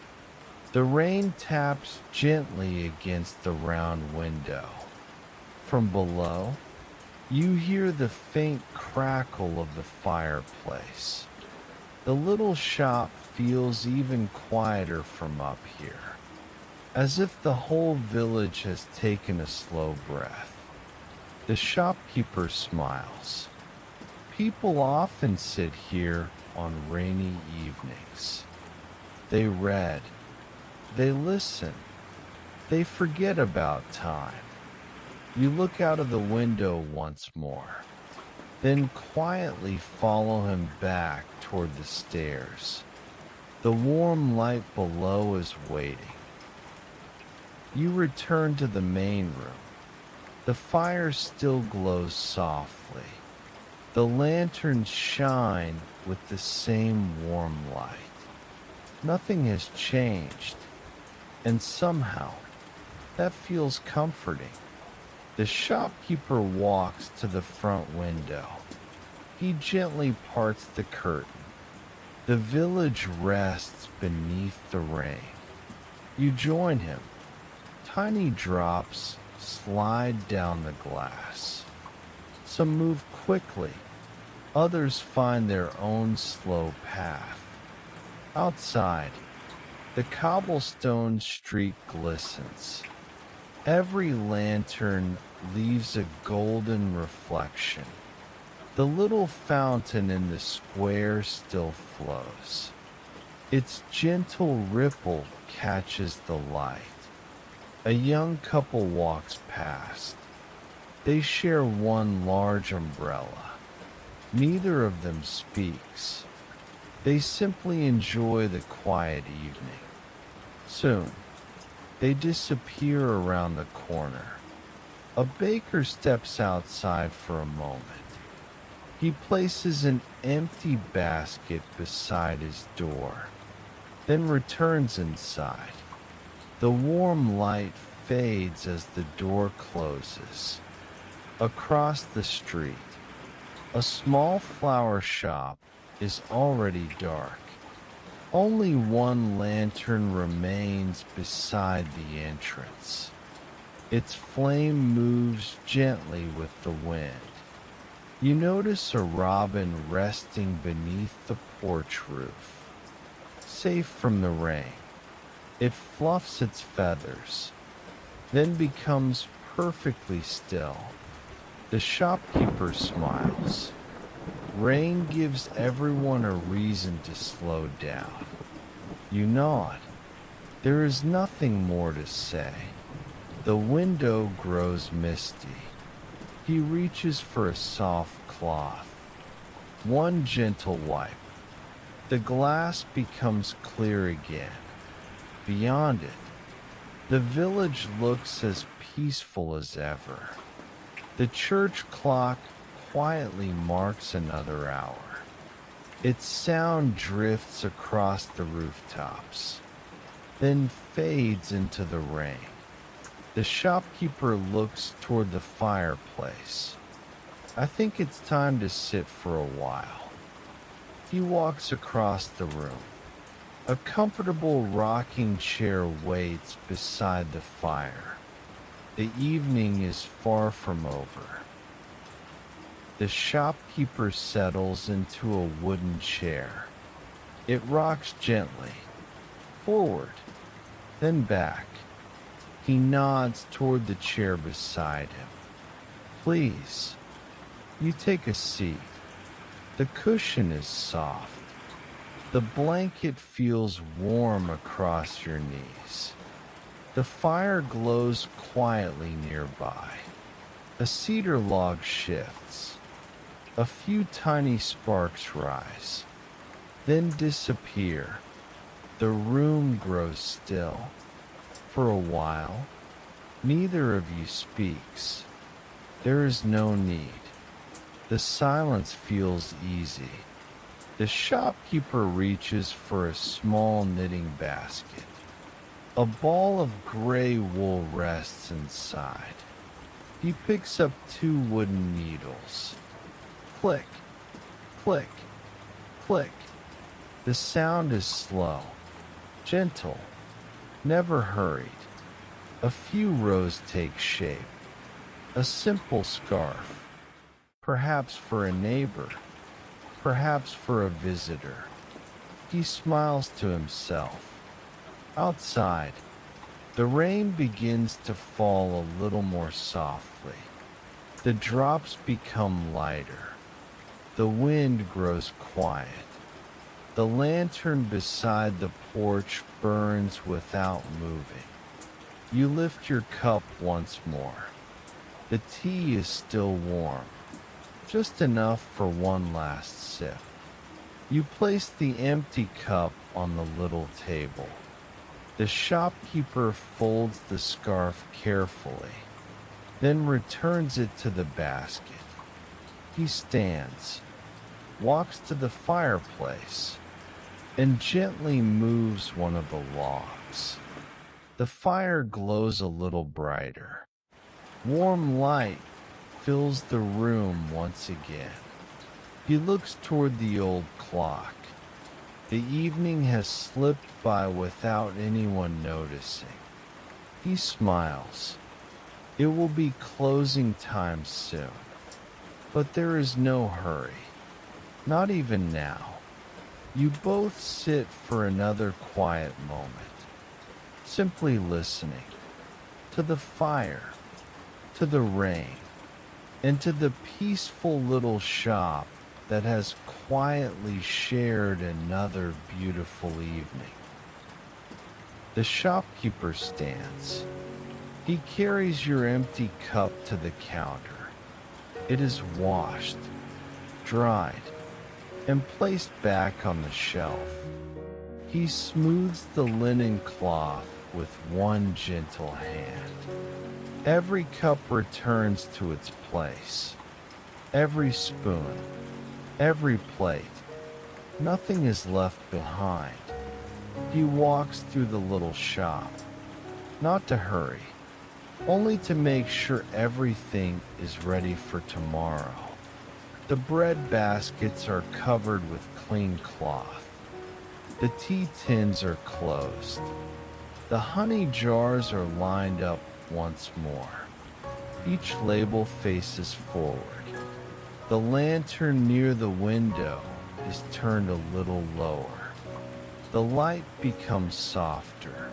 The rain taps gently against the round window. From below, you hear the faint crackle of the fireplace. The little shop feels even quieter from up here, as if the whole village has taken a slow breath. The shopkeeper smiles. People often sit here on rainy evenings. They read, they listen, they forget about time. You look out of the window once more, then quietly follow him back toward the stairs. The warm light below is waiting. You return to the main room. The fire still glows softly. The lanterns shine with the same warm light. Nothing has changed, and somehow that feels comforting. The shopkeeper walks to the front window. He gently parts the curtain. The village rests beneath the rain. You join him. Tiny drops slide down the glass. Some move quickly. Others find their own slow path. Outside, the cobblestone street glistens. Every lantern leaves a golden reflection. The little fountain in the square still flows. Its gentle ripple catches the light. A young couple walks past. They share one large umbrella. Neither of them speaks. They simply enjoy the quiet evening. Soon, they disappear around the corner. A baker steps outside for a moment. He places an empty basket beside his door, then returns inside. The warm light fades as the door closes. Across the street, a small flower shop is already dark. Only one lantern remains beside the entrance. Its flame moves gently with the wind. You notice a robin resting beneath the porch roof. Safe from the rain, it fluffs its feathers, then becomes perfectly still. The shopkeeper smiles. Rain gives everyone a reason to slow down. You nod. There is nothing more to say. The window grows misty. He reaches for a soft cloth. One gentle wipe. The glass becomes clear again. Beyond it, the village looks as peaceful as ever. The church clock quietly marks another hour. Its sound drifts across the rooftops, then fades into the rain. The shopkeeper looks toward the fireplace. I think it's time to sit for a while. He walks across the room. A comfortable rocking chair waits beside the fire. The evening is far from over. The shopkeeper settles into a wooden chair. It rocks gently, forward, then back. He nods toward the chair beside him. Please, you take a seat. The cushion is soft. The blanket feels warm across your knees. The fire glows quietly nearby. A cedar log shifts. A few tiny sparks rise, then disappear. The room grows still. For a while, neither of you speaks. There is no need. The silence feels easy. The shopkeeper reaches for a small knitting basket. A ball of gray wool rests inside. He picks up 2 wooden needles. Click, click, click. The sound is slow, gentle, never hurried. A few rows take shape. A simple scarf, perhaps for a neighbor, perhaps for a visitor. He smiles to himself. Outside, the rain begins to fall a little more softly. The drops become lighter. The wind grows quiet. The lantern beside the porch burns without moving. You lift your cup once more. The tea is still warm, just enough for one last sip. You place the empty cup on the little table. The shopkeeper folds the scarf carefully, then returns it to the basket. He stands, walks to the fireplace, and gently moves one of the logs. The fire glows a little brighter. Warm light fills the room once again. He looks toward the old clock. The evening has slipped by without anyone noticing. He smiles. It will be closing time soon. But there is no hurry. Not even now. You both sit for another quiet moment, simply listening to the fire, to the rain, and to the peaceful little shop that has quietly shared another beautiful evening. The shopkeeper stands. He carries your empty cup to the counter. It is washed, dried, and placed back on the shelf. He smooths the linen cloth with one gentle hand. Every cup returns to its place. Every spoon, every plate. Nothing is left behind. He walks through the little shop, not to hurry, only to make sure everything is ready for tomorrow. The bread baskets are covered with clean cloth. The tea tins are closed. The honey jars are lined up once more. Each label faces forward. The lantern near the window is turned a little lower. The light becomes softer.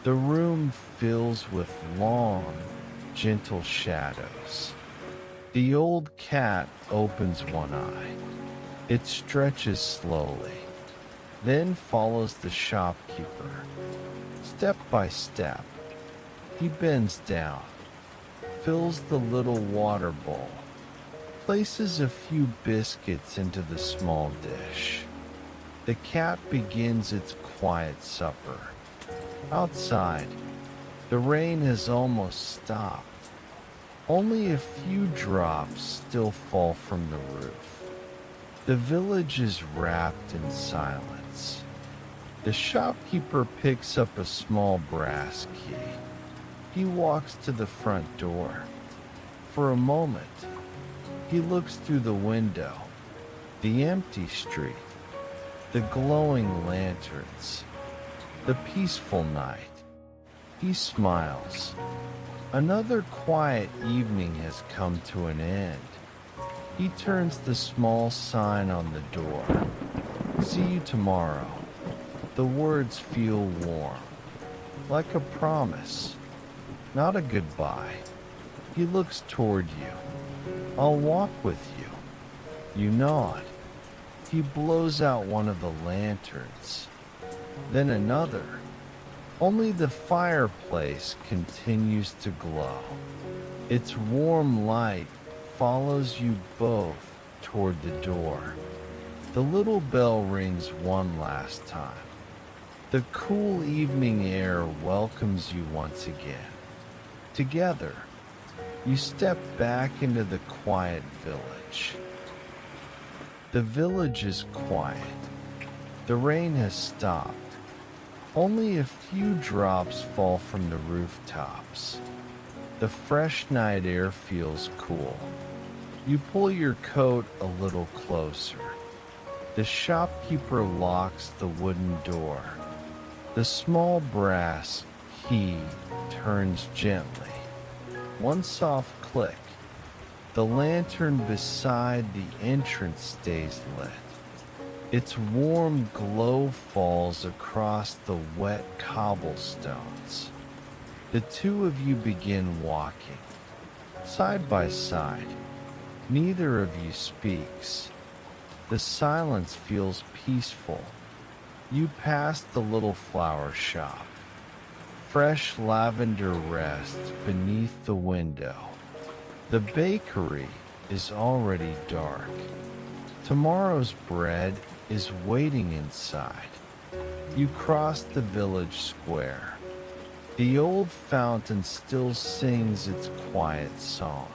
The room fills with long, gentle shadows. The old cat opens one eye. It stretches slowly, then follows the shopkeeper. Step by step, he bends down, fills the little water bowl, places a few biscuits into the small dish. The cat begins its quiet supper. Outside, the rain has almost stopped. Only a few drops still fall from the roof. The village is wrapped in silence. The shopkeeper picks up a small brass key. He walks to the front door. For a moment, he looks through the window, the empty street, the glowing lanterns, the peaceful night. He smiles. Another quiet evening has come to an end. He turns the small sign on the door. See you tomorrow. The words feel warm, like a promise, not a goodbye. He looks toward you. I'll walk with you. You nod. He blows out one of the lanterns, then another. Only the fireplace continues to glow. Its warm light follows you both toward the door. The little bell rings one last time. The cool evening air welcomes you once again. Together, you step back into the quiet village. The village is quiet. The rain has stopped. Only a few drops fall from the rooftops. The fresh night air feels cool. You pull your coat a little closer. The shopkeeper locks the wooden door. The small brass key turns gently. One soft click. The lantern beside the entrance stays lit. Its warm glow falls across the wet cobblestones. The two of you begin walking, side by side. Neither of you speaks. The silence feels peaceful. You pass the little flower shop. Fresh lavender rests beneath the window. The bakery is already dark. Tomorrow's bread is waiting inside. You cross the village square. The old fountain still sings its quiet song.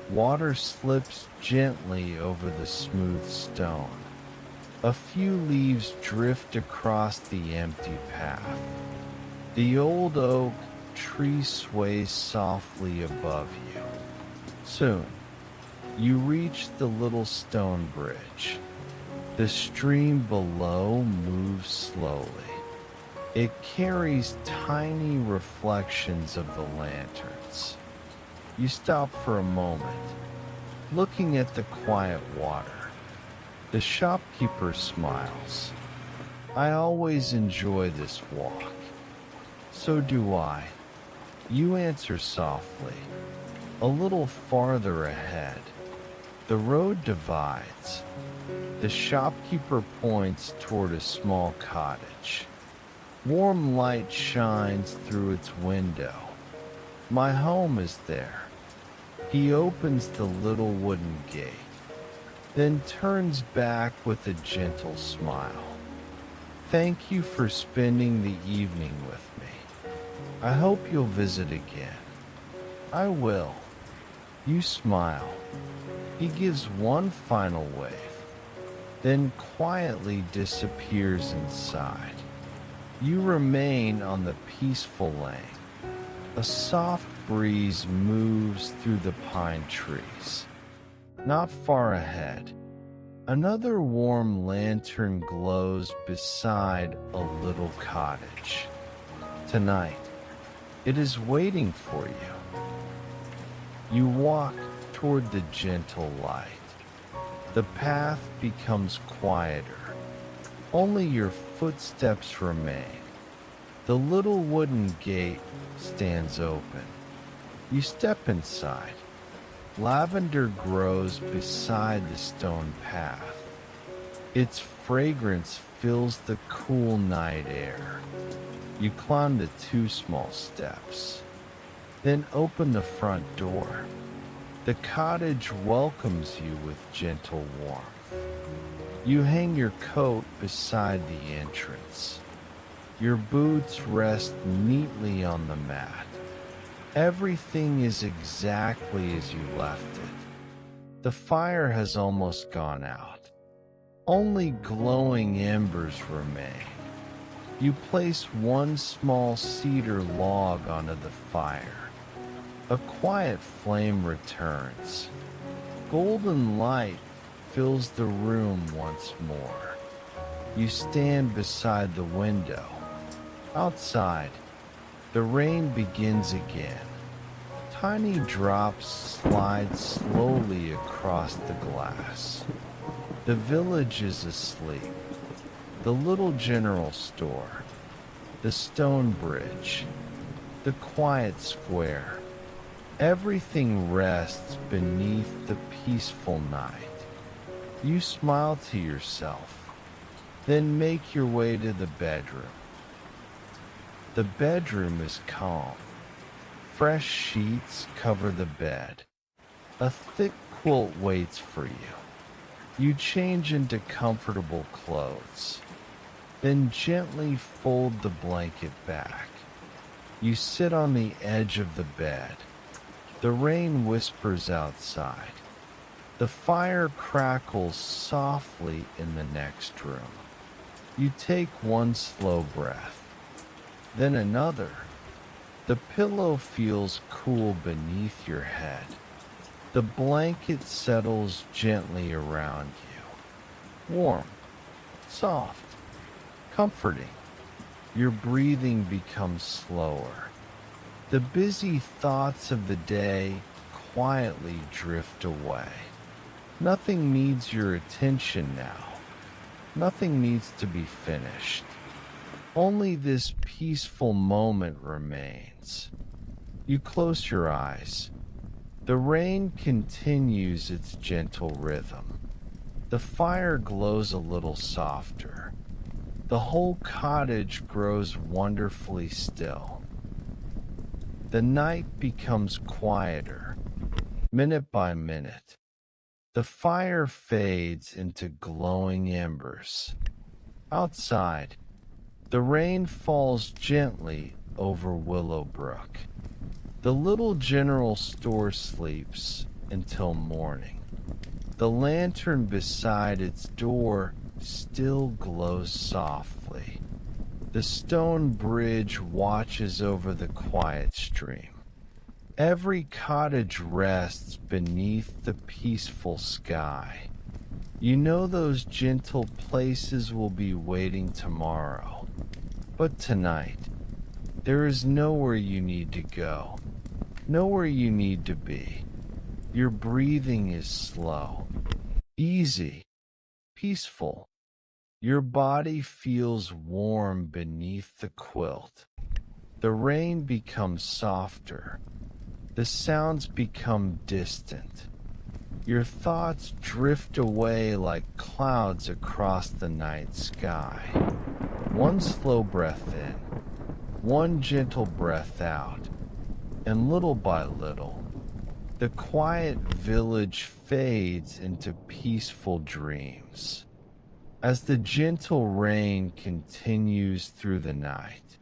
Water slips gently over the smooth stone. A few leaves drift across the empty path. The old oak tree sways softly above you. Soon, you reach the little stone bridge. The stream below moves slowly. It carries tiny reflections of the lanterns. You stop for a moment, looking at the quiet water. The shopkeeper smiles. I always enjoy this walk. So do I. You answer softly. A little farther ahead, the road divides. The shopkeeper points toward a small cottage. Warm light shines through its window. My home is there. He opens the little wooden gate, then turns back with a gentle smile. Thank you for spending the evening with me. I hope you'll visit again. I will. You smile. He gives one final wave, then quietly disappears inside. You remain on the peaceful lane. A soft breeze moves through the pine trees. Not far ahead, another warm lantern glows beside a little cottage. Tonight, it is waiting for you. You walk toward the gentle light. The path becomes quieter. Only your footsteps remain. The little wooden gate stands open. You step inside. Lavender grows beside the stone path. Its fragrance fills the cool night air. You climb the 2 small steps, then open the front door. The cottage welcomes you with gentle warmth. You hang your coat beside the entrance. Your boots rest neatly on the mat. Everything is exactly as you left it. The fire has almost gone out. Only glowing embers remain. You place one small cedar log onto the fire. A quiet flame returns. Golden light fills the room once more. You stand beside the window. Outside, the rain begins again. Tiny drops slide slowly across the glass. The village is asleep. The little general store, the stone bridge, the quiet square. Everything rests beneath the peaceful night. You smile to yourself, then make your way to the bedroom. The bedroom is calm. Fresh sheets cover the bed. A thick quilt waits for you. You change into comfortable clothes, then gently fold the blanket back. You sit on the edge of the bed. The rain whispers outside. The fire crackles softly in the next room. You take one slow breath, then another. The pillow feels cool beneath your head. The blanket settles gently around you. Warm, soft, comforting. Your breathing becomes slower. The busy thoughts of the day quietly drift away. Nothing needs your attention now. Nothing needs to be finished. Only this peaceful moment remains. You close your eyes. The rain continues its gentle rhythm. The fire glows a little softer. The whole cottage grows wonderfully still. The night becomes quieter, minute by minute. The fire fades into glowing embers. Outside, the rain falls gently over Willowbrook. The little general store sleeps until morning. The lantern beside its door still glows softly. The stone bridge watches over the quiet stream. Every cottage rests beneath the peaceful sky. You know those gentle places will be waiting tomorrow. But tonight, there is nowhere you need to go, nowhere you need to be. Your breathing is slow, easy, peaceful. Your body feels warm beneath the quilt. The rain becomes softer. The sounds become distant. Your thoughts drift away like clouds across the night sky. One slow breath in, one gentle breath out, and little by little, the quiet village fades into peaceful dreams. As the gentle rain continues through the night,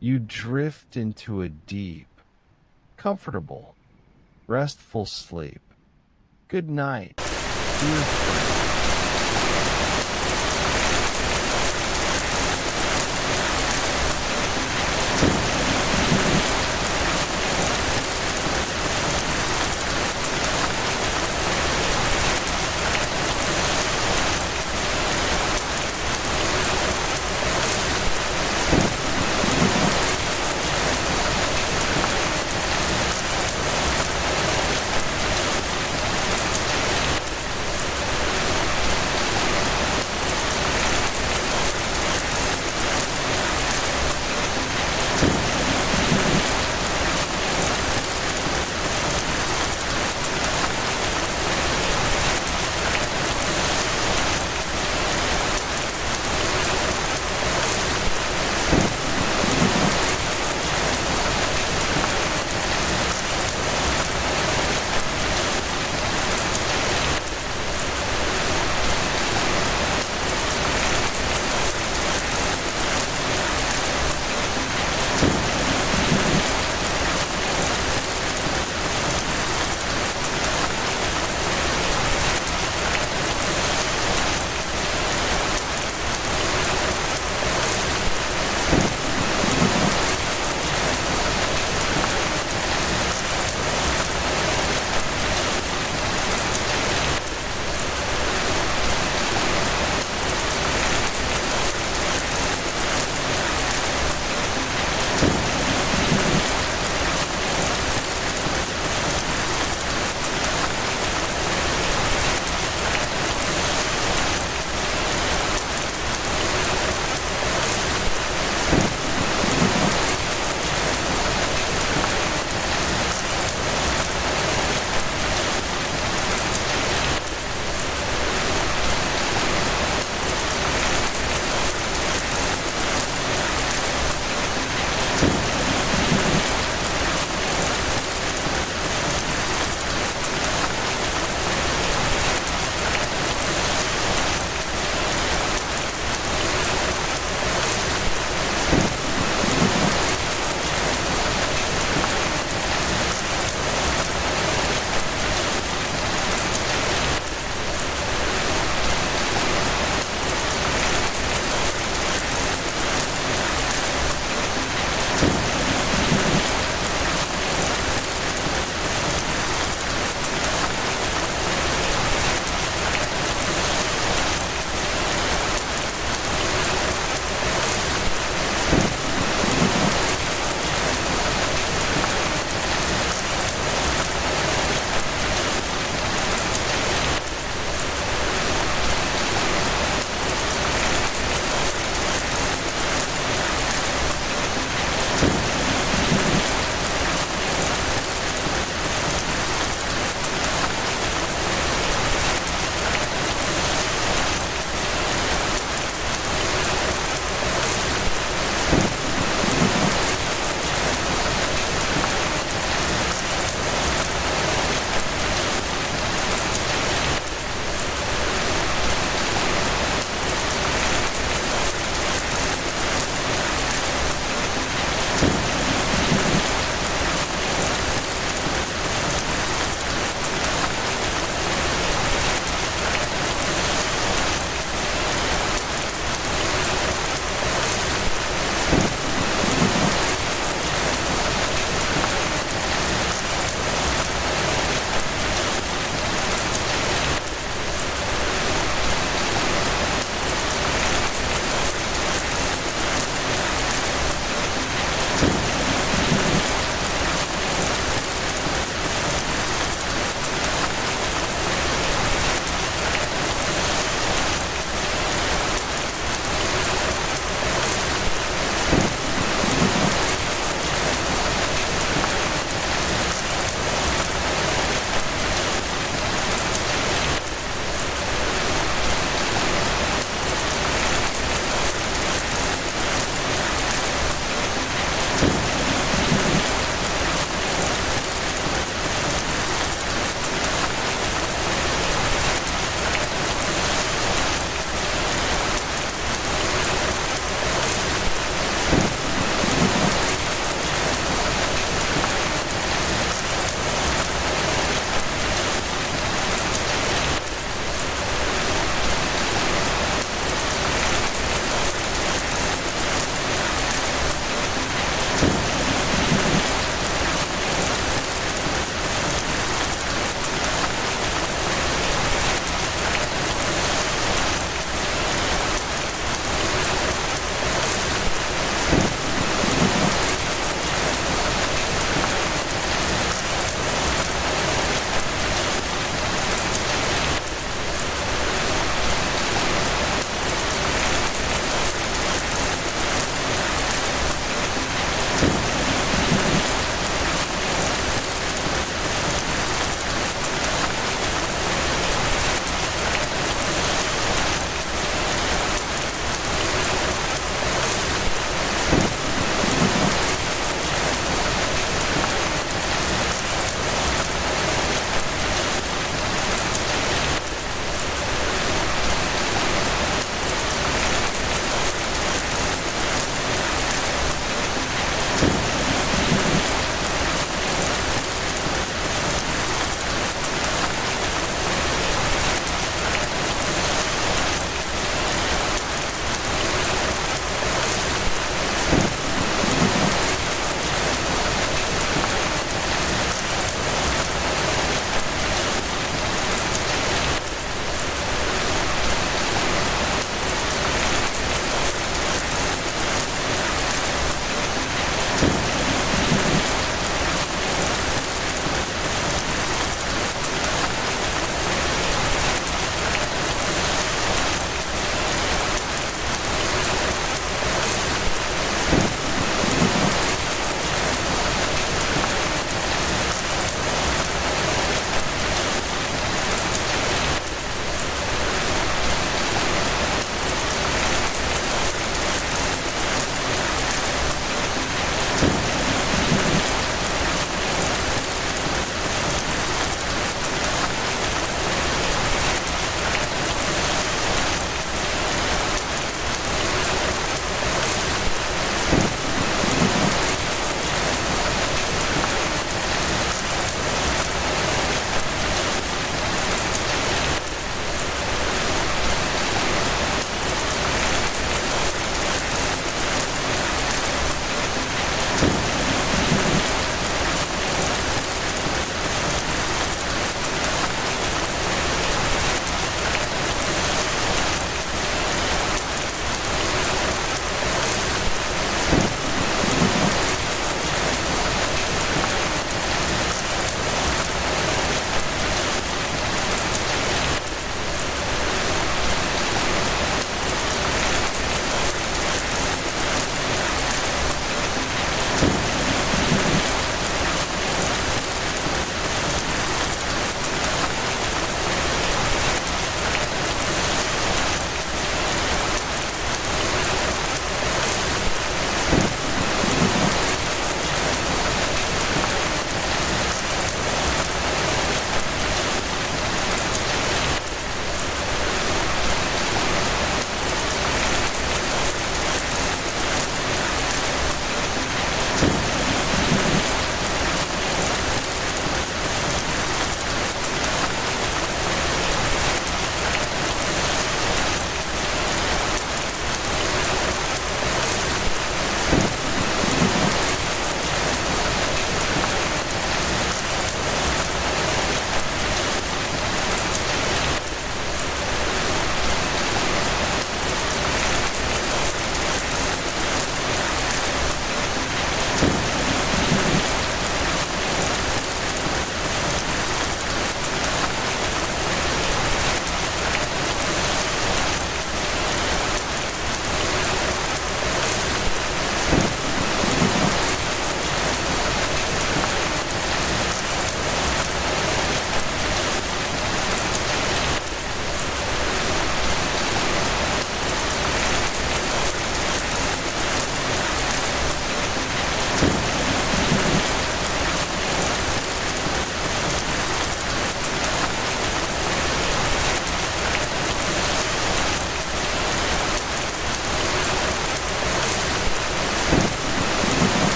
you drift into a deep, comfortable, restful sleep. Good night, dear friend.